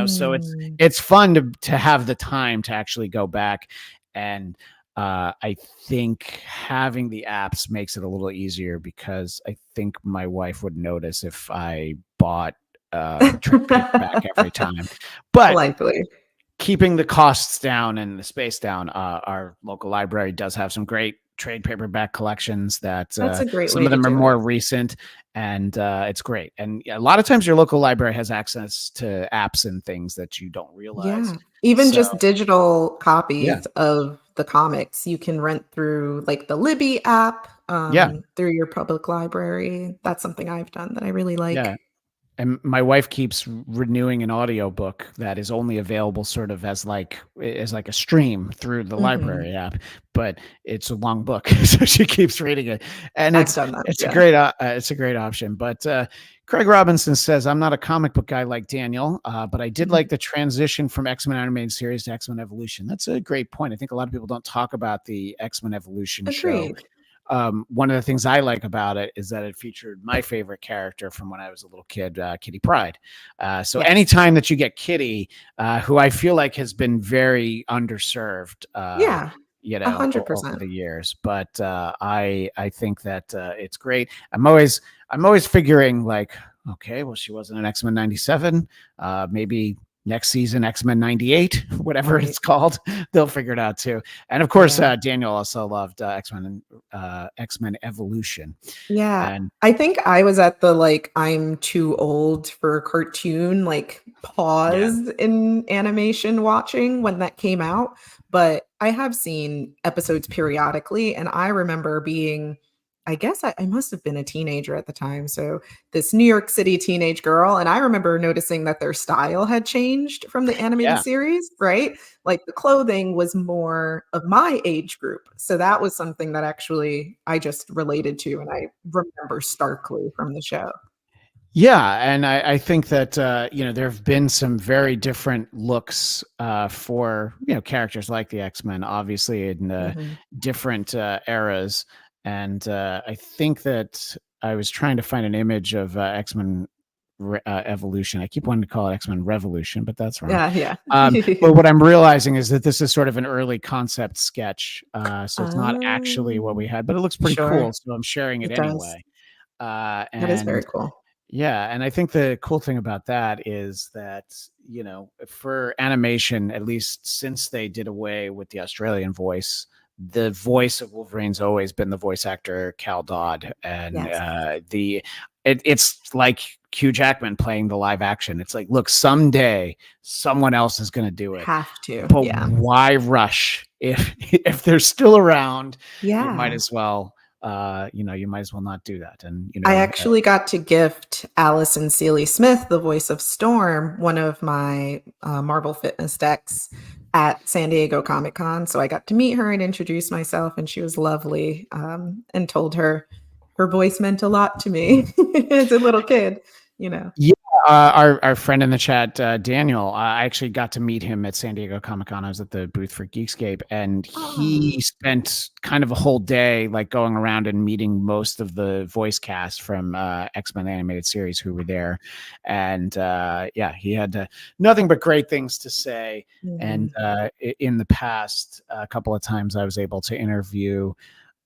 So it's fun to have the time to actually go back, and I think having the apps makes it a little easier, because I think my wife would notice if I bought trade paperback every time, but likely. Keeping the costs down and the space down, our local library does have some great trade paperback collections that That's a great some way of them to are do more it. recent, and it's great. And a lot of times your local library has access to apps and things that you don't realize. Yeah. Even So just digital yeah, copies of the comics you can rent through like the Libby app, yeah, through your public library. That's something I've done that I really yeah. like. And my wife keeps renewing an audiobook that is only available sort of as like a stream through the library app, but it's a long book, so she keeps reading it, and I've done that. it's Yeah. a great option. But Craig Robinson says, I'm not a comic book guy like Daniel, but I did like the transition from X-Men animated series to X-Men Evolution. That's a great point. I think a lot of people don't talk about the X-Men Evolution show. Agreed. One of the things I like about it is that it featured my favorite character from when I was a little kid, Kitty Pryde. So anytime that you get Kitty, who I feel like has been very underserved, Yeah. over 100%. the years, but I think that it's great. I'm always figuring like, okay, well, she wasn't an X-Men 97, maybe next season X-Men 98, whatever it's called, they'll figure it out too. And of course, Daniel also loved X-Men Evolution. Yeah. And I think I was at the like I'm too old for cartoon like pause in animation watching when that came out, but I have seen episodes periodically, and I remember being, I guess I must have been a teenager at the time. So this New York City teenage girl. And I remember noticing that their style had changed from the animated series, right? Like the clothing was more of my age group. So that was something that actually I just related to and I remember starkly from the show. yeah, and I think that there have been some very different looks for characters like the X-Men, obviously in different eras. And I think that I was trying to find an image of X-Men Evolution. I keep wanting to call it X-Men Revolution, but that's wrong. Yeah. But what I'm realizing is that this is sort of an early concept sketch. So it's not actually what we had, but it looks pretty cool. So I'm sharing it anyway. That is very cool. Yeah, and I think the cool thing about that is that, for animation, at least since they did away with the Australian voice, the voice of Wolverine's always been the voice actor Cal Dodd, and Yes. it's like Hugh Jackman playing the live action. It's like, look, someday someone else is going to do it, Have to. but Yeah. why rush? If they're still around, you might Yeah. as well, you might as well not do that. And I actually got to gift Allison Seeley Smith, the voice of Storm, one of my Marvel Fitness decks at San Diego Comic Con. So I got to meet her and introduce myself, and she was lovely, and told her her voice meant a lot to me as a little kid, you know. Yeah, our friend in the chat, Daniel, I actually got to meet him at San Diego Comic-Con. I was at the booth for Geekscape, and Oh, he spent kind of a whole day like going around and meeting most of the voice cast from X-Men animated series who were there. And yeah, he had nothing but great things to say. And mhm. in the past, a couple of times I was able to interview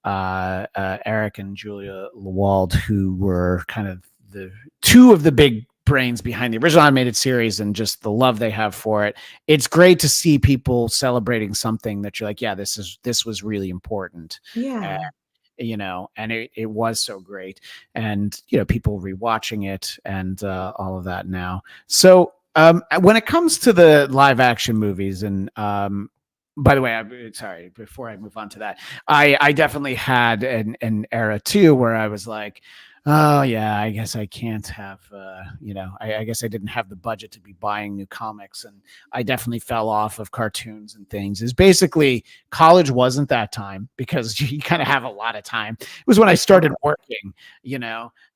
Eric and Julia Lewald, who were kind of the two of the big brains behind the original animated series, and just the love they have for it. It's great to see people celebrating something that you're like, yeah, this was really important. Uh, Yeah. and it was so great, and people rewatching it and all of that now. So when it comes to the live action movies, and by the way, sorry, before I move on to that, I definitely had an era too where I was like, oh yeah, I guess I can't have, I guess I didn't have the budget to be buying new comics, and I definitely fell off of cartoons and things. Is basically college wasn't that time because you kind of have a lot of time. It was when I started working,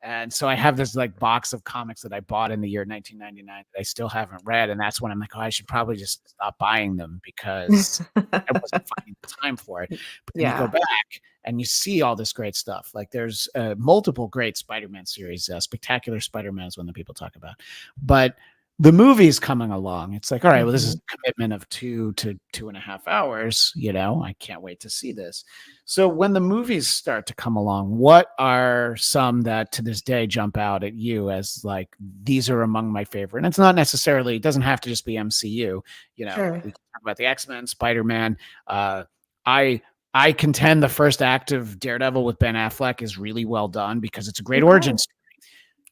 and so I have this like box of comics that I bought in the year 1999 that I still haven't read, and that's when I'm like, oh, I should probably just stop buying them because I wasn't finding the time for it. But then you go Yeah. back and you see all this great stuff. Like there's multiple great Spider-Man series. Spectacular Spider-Man is one that people talk about. But the movie's coming along. It's like, all right, well, this is Mhm. a commitment of 2 to 2.5 hours. I can't wait to see this. So when the movies start to come along, what are some that to this day jump out at you as like, these are among my favorite? And it's not necessarily, it doesn't have to just be MCU. Sure. We can talk about the X-Men, Spider-Man. I I contend the first act of Daredevil with Ben Affleck is really well done because it's a great origin Okay.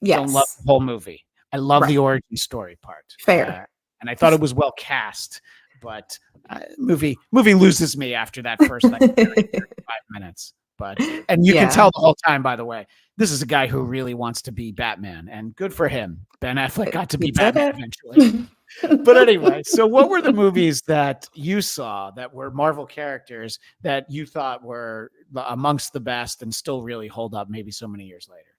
story. Don't love Yes. the whole movie. I love the Right. origin story part, Fair. and I thought it was well cast. But movie loses me after that first like 5 minutes. But and you can Yeah. tell the whole time. By the way, this is a guy who really wants to be Batman, and good for him. Ben Affleck got to He be did Batman it. eventually. But anyway, so what were the movies that you saw that were Marvel characters that you thought were amongst the best and still really hold up maybe so many years later?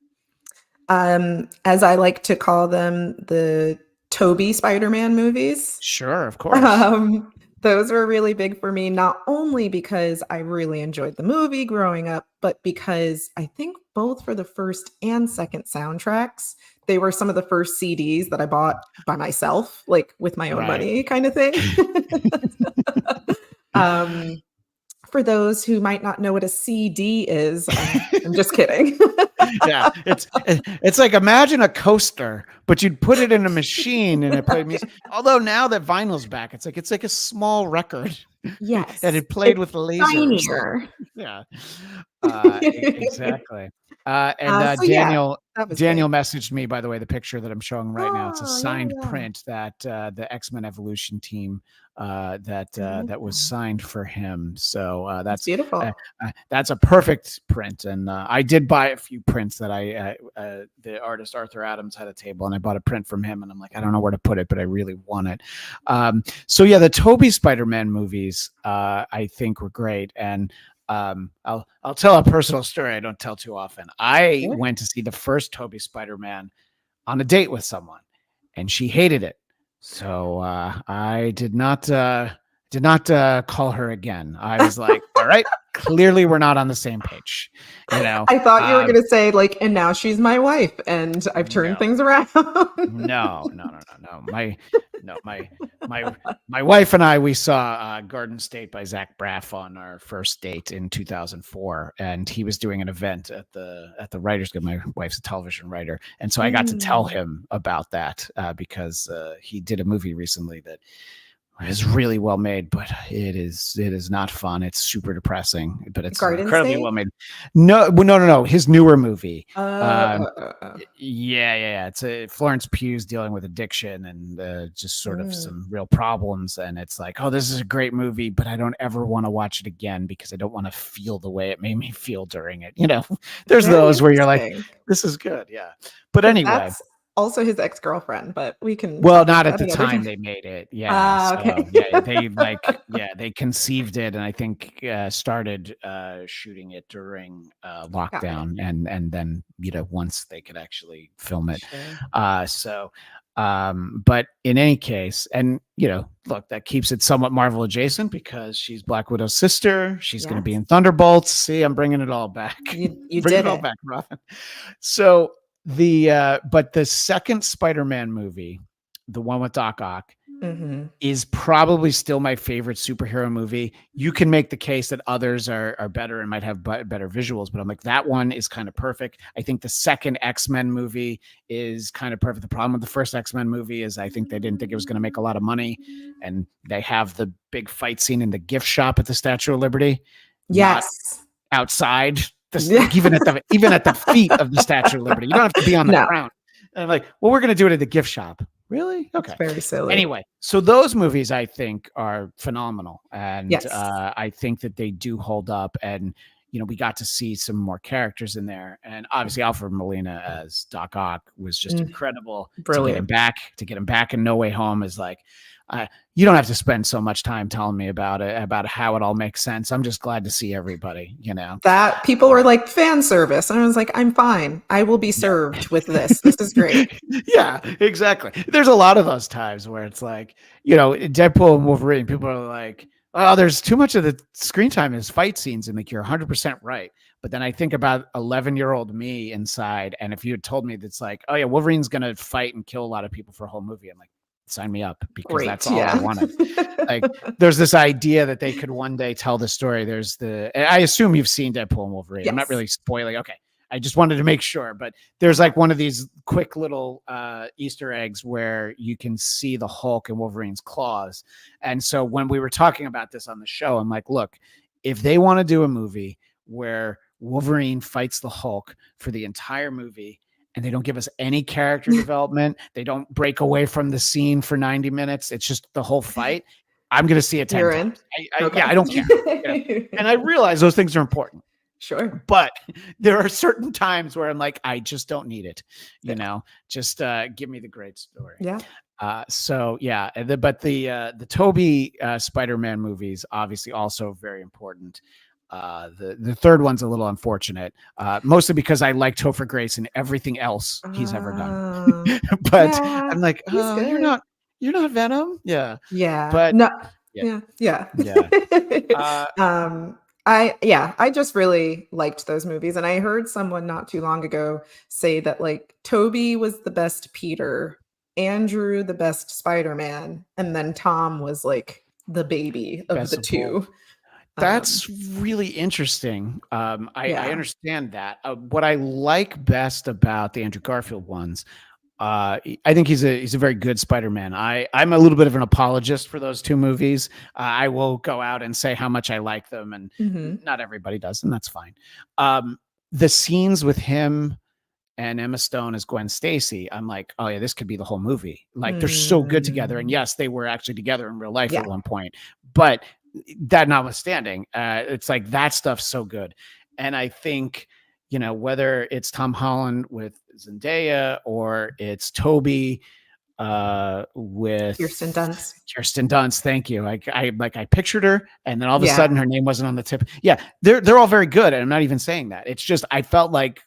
As I like to call them, the Toby Spider-Man movies. Sure, of course. Um, those were really big for me, not only because I really enjoyed the movie growing up, but because I think both for the first and second soundtracks, they were some of the first CDs that I bought by myself, like with my own Right. money kind of thing. um, for those who might not know what a CD is, I'm just kidding. Yeah, it's like imagine a coaster, but you'd put it in a machine and it played music. Although now that vinyl's back, it's like a small record and Yes, it played it's with lasers. tinier. Yeah, exactly. And So yeah, Daniel that was Daniel big. messaged me, by the way, the picture that I'm showing right now. It's a Oh, yeah, signed yeah. print that the X-Men Evolution team that was Yeah, signed for him. So it's beautiful. that's a perfect print. And I did buy a few prints that the artist Arthur Adams had a table, and I bought a print from him. And I'm like, I don't know where to put it, but I really want it. So yeah, the Tobey Spider-Man movies I think were great. And I'll tell a personal story I don't tell too often. I Sure. went to see the first Tobey Spider-Man on a date with someone, and she hated it. So I did not call her again. I was like, all right, clearly we're not on the same page. You know, I thought you were uh, gonna say, like, "And now she's my wife, and I've turned no, things around." no. My wife and I, we saw Garden State by Zach Braff on our first date in 2004, and he was doing an event at the Writers Guild. My wife's a television writer, and so I got to tell Mm. him about that because he did a movie recently that It's really well made, but it is not fun. It's super depressing, but it's Garden incredibly well State? made. No, well, no. His newer movie. Uh, Um, uh, uh, uh. yeah. It's a Florence Pugh's dealing with addiction and just sort of Mm, some real problems. And it's like, oh, this is a great movie, but I don't ever want to watch it again because I don't want to feel the way it made me feel during it. There's very those where you're like, interesting. this is good, yeah. But Because anyway, that's also his ex-girlfriend, but we can well, talk about not at that the another time time. they made it. Yeah. Ah, So okay. yeah, they conceived it and I think started shooting it during Got it. lockdown and then, once they could actually film it. Sure. So but in any case, and look, that keeps it somewhat Marvel adjacent because she's Black Widow's sister. She's going to be Yes. in Thunderbolts. See, I'm bringing it all back. You Bring it did all it. back, Robin. So but the second Spider-Man movie, the one with Doc Ock, Mhm. is probably still my favorite superhero movie. You can make the case that others are better and might have better visuals, but I'm like, that one is kind of perfect. I think the second X-Men movie is kind of perfect. The problem with the first X-Men movie is I think they didn't think it was going to make a lot of money, and they have the big fight scene in the gift shop at the Statue of Liberty, not Yes. outside. This, Yeah. like even at the feet of the Statue of Liberty. You don't have to be on the No, ground. And I'm like, well, we're going to do it at the gift shop. Really? it's Okay. very silly. Anyway, so those movies I think are phenomenal, and Yes. I think that they do hold up. And we got to see some more characters in there, and obviously Alfred Molina as Doc Ock was just Mm, incredible. brilliant. To get him back in No Way Home is like, you don't have to spend so much time telling me about it, about how it all makes sense. I'm just glad to see everybody. That people were like, "Fan service," and I was like, "I'm fine. I will be Yeah. served with this. This is great." Yeah, exactly. There's a lot of those times where it's like, Deadpool and Wolverine, people are like, oh, there's too much of the screen time is fight scenes. And like, you're 100% right. But then I think about 11-year-old me inside. And if you had told me that's like, oh, yeah, Wolverine's going to fight and kill a lot of people for a whole movie, I'm like, sign me up because Great, that's all I yeah. wanted. Like, there's this idea that they could one day tell the story. I assume you've seen Deadpool and Wolverine. I'm not Yes. really spoiling. Okay. I just wanted to make sure, but there's like one of these quick little Easter eggs where you can see the Hulk and Wolverine's claws. And so when we were talking about this on the show, I'm like, look, if they want to do a movie where Wolverine fights the Hulk for the entire movie and they don't give us any character development, they don't break away from the scene for 90 minutes, it's just the whole fight, I'm going to see it 10 You're in? times. Okay. Yeah, I don't care. And I realize those things are important. Sure. But there are certain times where I'm like, I just don't need it, Yeah. just give me the great story. Yeah. So yeah, but the Tobey Spider-Man movies obviously also very important. The third one's a little unfortunate, mostly because I like Topher Grace and everything else he's ever done. But Yeah, I'm like, he's oh, good. you're not Venom, yeah. Yeah. But No. yeah, Yeah. Yeah. yeah. Uh, I just really liked those movies. And I heard someone not too long ago say that like Toby was the best Peter, Andrew the best Spider-Man, and then Tom was like the baby of Best the of both. two. Um, That's really interesting. I yeah. understand that. What I like best about the Andrew Garfield ones, I think he's a very good Spider-Man. I'm a little bit of an apologist for those two movies. I will go out and say how much I like them, and Mhm. not everybody does, and that's fine. The scenes with him and Emma Stone as Gwen Stacy, I'm like, oh yeah, this could be the whole movie. Like they're so good together. And Mm. yes, they were actually together in real life Yeah. at one point. But that notwithstanding, it's like that stuff's so good. And I think, whether it's Tom Holland with Zendaya or it's Toby with Kirsten Dunst. Kirsten Dunst. Thank you. I pictured her, and then all of a Yeah. sudden her name wasn't on the tip. Yeah, they're all very good, and I'm not even saying that. It's just I felt like,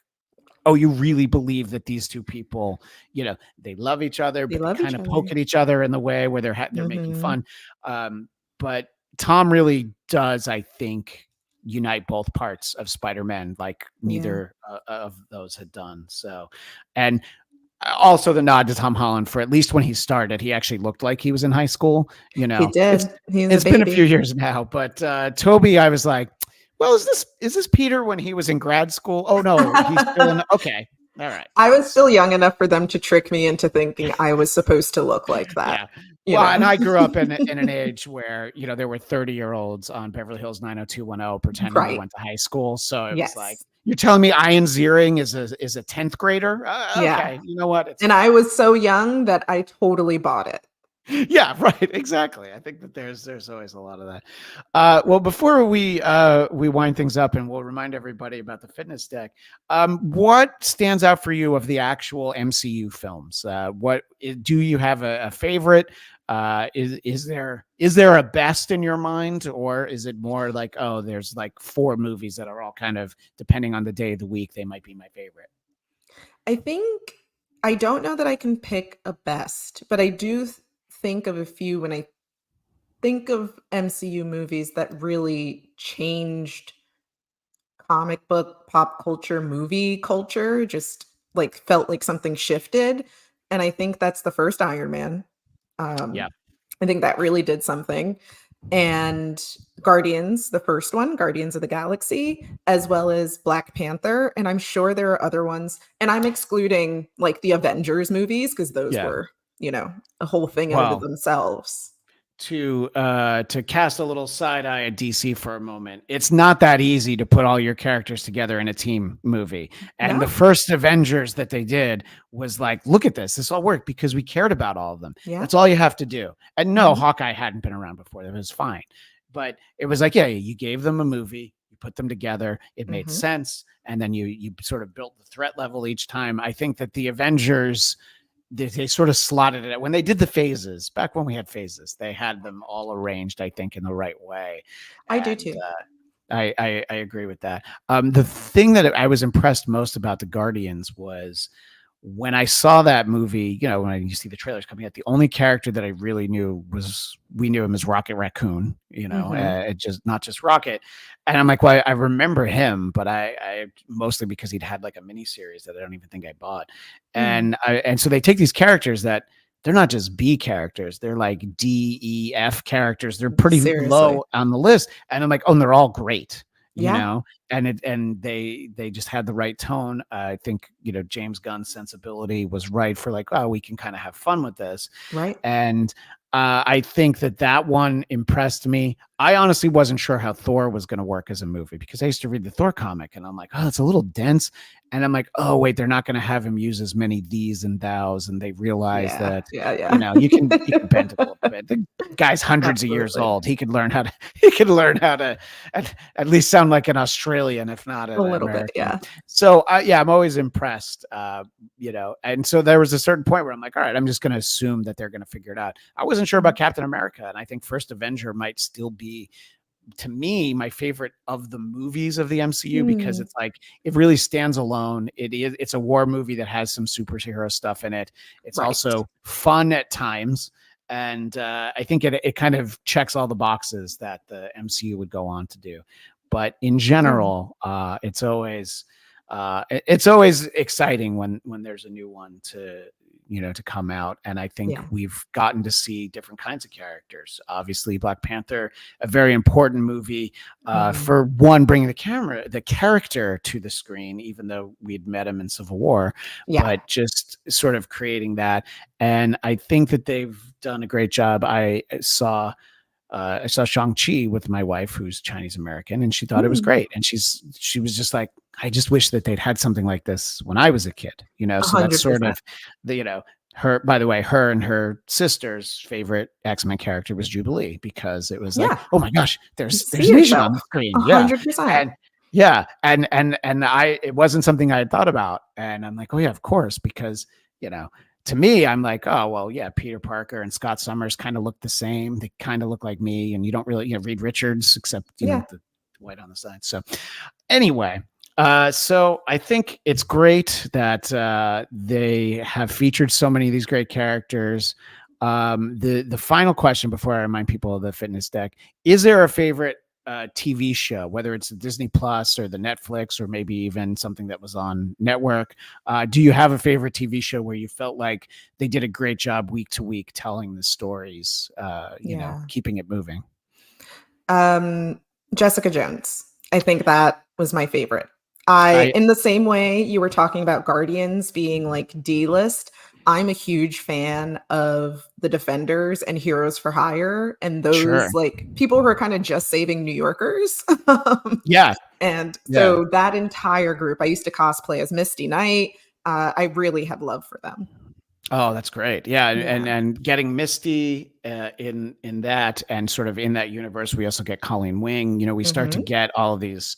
oh, you really believe that these two people, they love each other, They but they love each kind of poke other. at each other in the way where they're making Mhm. fun. But Tom really does, I think, unite both parts of Spider-Man like Yeah. neither of those had done. So, and also the nod to Tom Holland for at least when he started, he actually looked like he was in high school. He It's did. He's a it's been a few baby. years now, but Toby, I was like, well, is this Peter when he was in grad school? Oh no, he's still in. Okay, all right. I was still young enough for them to trick me into thinking I was supposed to look like that. Yeah, you Well, know? and I grew up in an age where, there were 30-year-olds on Beverly Hills 90210 pretending they Right. went to high school. So it was like, Yes. you're telling me Ian Ziering is a 10th grader? Yeah. Okay, you know what? It's And fine. I was so young that I totally bought it. Yeah, right. Exactly. I think that there's always a lot of that. Well, before we wind things up, and we'll remind everybody about the fitness deck. What stands out for you of the actual MCU films? What do you have a favorite? Is there a best in your mind, or is it more like, oh, there's like four movies that are all kind of, depending on the day of the week, they might be my favorite? I think I don't know that I can pick a best, but I do think of a few when I think of MCU movies that really changed comic book, pop culture, movie culture, just like felt like something shifted. And I think that's the first Iron Man. Um, Yeah. I think that really did something. And Guardians, the first one, Guardians of the Galaxy, as well as Black Panther. And I'm sure there are other ones. And I'm excluding like the Avengers movies because those Yeah. were, a whole thing in and of Well, themselves. to cast a little side eye at DC for a moment, it's not that easy to put all your characters together in a team movie. And the No? first Avengers that they did was like, look at this. This all worked because we cared about all of them. Yeah. That's all you have to do. And no, Mhm. Hawkeye hadn't been around before. It was fine. But it was like, yeah, you gave them a movie, you put them together, it made Mhm. sense, and then you sort of built the threat level each time. I think that the Avengers, they sort of slotted it when they did the phases back when we had phases. They had them all arranged, I think, in the right way. I do And too. I agree with that. The thing that I was impressed most about the Guardians was when I saw that movie, when you see the trailers coming out, the only character that I really knew we knew him as Rocket Raccoon, Mhm. it just not just Rocket. And I'm like, well, I remember him, but I mostly because he'd had like a mini series that I don't even think I bought. Mm. And so they take these characters that they're not just B characters, they're like D, E, F characters. They're pretty Seriously. low on the list. And I'm like, oh, and they're all great, you Yeah. know? And they just had the right tone. I think James Gunn's sensibility was right for like, oh, we can kind of have fun with this. Right. And I think that one impressed me. I honestly wasn't sure how Thor was going to work as a movie because I used to read the Thor comic and I'm like, oh, it's a little dense. And I'm like, oh, wait, they're not going to have him use as many these and thous. And they realize Yeah. that, Yeah, yeah. you can bend it a little bit. The guy's hundreds of years Absolutely. old. He could learn how to at least sound like an Australian, if not A an little bit, American. yeah. So yeah, I'm always impressed. And so there was a certain point where I'm like, all right, I'm just going to assume that they're going to figure it out. I wasn't sure about Mhm. Captain America, and I think First Avenger might still be, to me, my favorite of the movies of the MCU because Mm. it's like it really stands alone. It's a war movie that has some superhero stuff in it. It's Right. also fun at times, and I think it kind of checks all the boxes that the MCU would go on to do. But in Yeah. general, it's always exciting when there's a new one to come out. And I think Yeah. we've gotten to see different kinds of characters. Obviously, Black Panther, a very important movie, Mhm. for one, bringing the character to the screen, even though we'd met him in Civil War, Yeah. but just sort of creating that. And I think that they've done a great job. I saw Shang-Chi with my wife, who's Chinese American, and she thought it was Mm. great. And she was just like, I just wish that they'd had something like this when I was a kid, So that's sort 100%. of her, by the way, her and her sister's favorite X-Men character was Jubilee because it was like, Yeah. oh my gosh, You there's see an Asian on yourself. the screen. Yeah. 100%. And yeah. And it wasn't something I had thought about. And I'm like, oh yeah, of course, because, you know, to me, I'm like, oh, well, yeah, Peter Parker and Scott Summers kind of look the same. They kind of look like me. And you don't really, Reed Richards, except, Yeah. the white on the side. So anyway, so I think it's great that they have featured so many of these great characters. The final question before I remind people of the fitness deck: is there a favorite TV show, whether it's the Disney Plus or the Netflix or maybe even something that was on network? Do you have a favorite TV show where you felt like they did a great job week to week telling the stories, Yeah. keeping it moving? Um, Jessica Jones. I think that was my favorite. I I in the same way you were talking about Guardians being like D-list, I'm a huge fan of the Defenders and Heroes for Hire and Sure. those like people who are kind of just saving New Yorkers. Yeah. And Yeah. so that entire group, I used to cosplay as Misty Knight. I really have love for them. Oh, that's great. Yeah, Yeah. and getting Misty in that, and sort of in that universe, we also get Colleen Wing. You know, we start to Hmm. get all of these,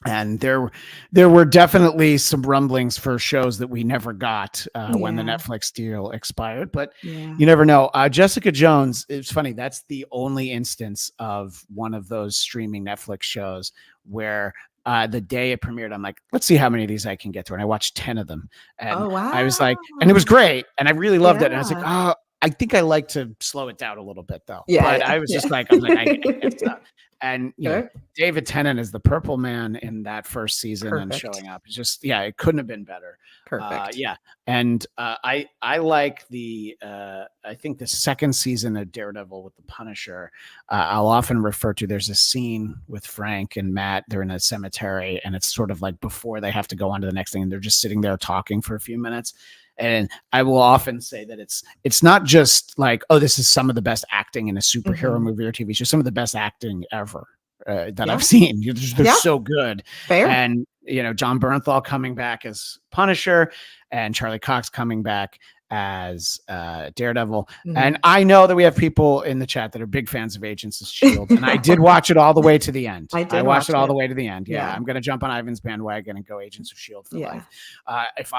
and there were definitely some rumblings for shows that we never got when the Yeah. Netflix deal expired. But Yeah. you never know. Jessica Jones. It's funny. That's the only instance of one of those streaming Netflix shows where the day it premiered, I'm like, let's see how many of these I can get through. And I watched 10 of them. And Oh, I was like, and it was wow. great. And I really loved it. And I was like, Yeah. oh, I think I like to slow it down a little bit though. Yeah. But Yeah. I was Yeah. just like, I was like, I can't stop. And, you know, Sure. David Tennant is the Purple Man in that first season and Perfect. showing up. It's just, yeah, it couldn't have been better. Perfect. Yeah. And I like I think the second season of Daredevil with the Punisher. I'll often refer to, there's a scene with Frank and Matt. They're in a cemetery, and it's sort of like before they have to go on to the next thing, and they're just sitting there talking for a few minutes. And I will often say that it's not just like, oh, this is some of the best acting in a superhero Hmm. movie or TV show, some of the best acting ever that I've Yeah. seen. They're Yeah. so good. Fair. And, you know, John Bernthal coming back as Punisher and Charlie Cox coming back as Daredevil. And Mhm. I know that we have people in the chat that are big fans of Agents of S.H.I.E.L.D. And I did watch it all the way to the end. I I did watched watch it all the it. way to the end. Yeah, Yeah. I'm going to jump on Ivan's bandwagon and go Agents of S.H.I.E.L.D. for Yeah. life. If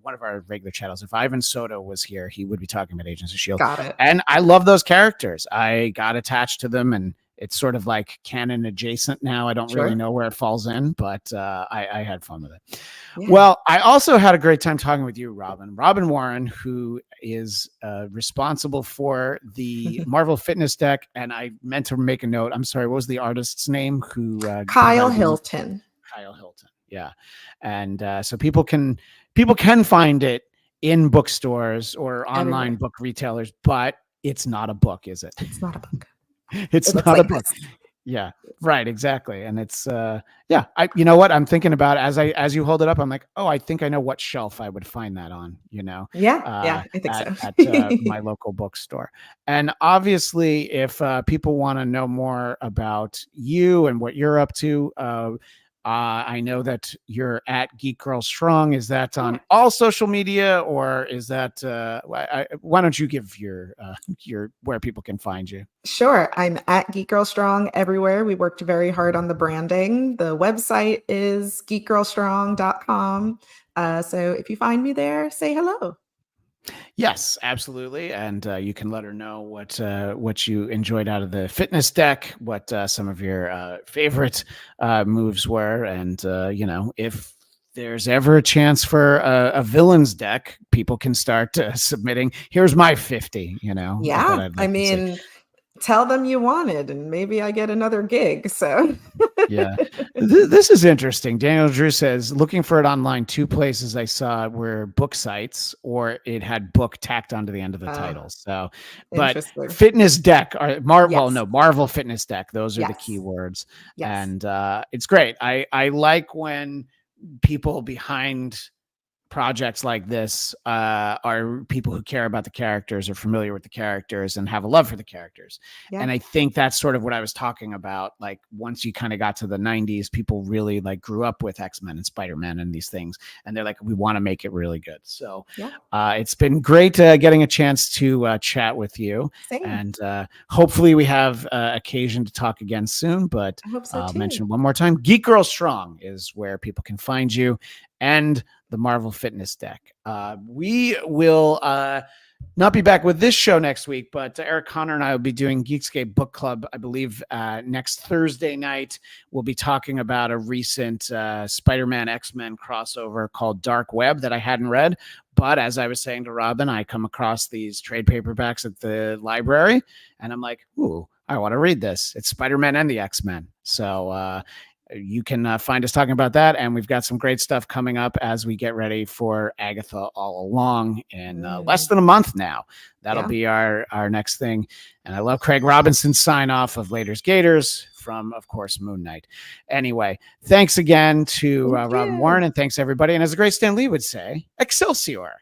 one of our regular channels, if Ivan Soto was here, he would be talking about Agents of S.H.I.E.L.D. Got it. And I love those characters. I got attached to them, and it's sort of like canon adjacent now. I don't really Sure. know where it falls in, but I had fun with it. Yeah. Well, I also had a great time talking with you, Robyn Warren, who is responsible for the Marvel Fitness deck. And I meant to make a note. I'm sorry, what was the artist's name? Who Kyle Hilton. Kyle Hilton. Yeah. And so people can find it in bookstores or online Everywhere. book retailers, but it's not a book, is it? It's not a book. It's It looks not a like book. this. Yeah, right, exactly. And it's yeah, you know what I'm thinking about as you hold it up, I'm like, oh, I think I know what shelf I would find that on, you know, Yeah. Yeah. I think so. at my local bookstore. And obviously, if people want to know more about you and what you're up to, I know that you're at Geek Girl Strong. Is that on Yeah. all social media, or is that why don't you give your where people can find you? Sure. I'm at Geek Girl Strong everywhere. We worked very hard on the branding. The website is geekgirlstrong.com. So if you find me there, say hello. Yes, absolutely. And you can let her know what you enjoyed out of the fitness deck, what some of your favorite moves were, and you know, if there's ever a chance for a villains deck, people can start submitting. Here's my 50. You know, that Yeah. I'd I like to see. mean, tell them you wanted, and maybe I get another gig. So Yeah. This is interesting. Daniel Drew says, looking for it online, two places I saw were book sites, or it had book tacked onto the end of the title. So, but interesting. fitness deck or well, Yes. no, Marvel Fitness Deck. Those are the Yes. keywords. Yes. And it's great. I like when people behind projects like this are people who care about the characters, are familiar with the characters, and have a love for the characters. Yeah. And I think that's sort of what I was talking about. Like, once you kind of got to the 90s, people really like grew up with X-Men and Spider-Man and these things, and they're like, we want to make it really good. So Yeah. it's been great getting a chance to chat with you. Same. And hopefully we have occasion to talk again soon. But I hope so I'll too. mention one more time, Geek Girl Strong is where people can find you, and the Marvel Fitness deck. We will not be back with this show next week, but Eric Connor and I will be doing Geekscape Book Club, I believe, next Thursday night. We'll be talking about a recent Spider-Man X-Men crossover called Dark Web that I hadn't read. But as I was saying to Robyn, I come across these trade paperbacks at the library, and I'm like, ooh, I want to read this. It's Spider-Man and the X-Men. So you can find us talking about that. And we've got some great stuff coming up as we get ready for Agatha All Along in less than a month now. That'll be our next thing. And I love Craig Robinson's sign off of Later's Gators from, of course, Moon Knight. Anyway, thanks again to Robyn Warren, and thanks everybody. And as the great Stan Lee would say, Excelsior.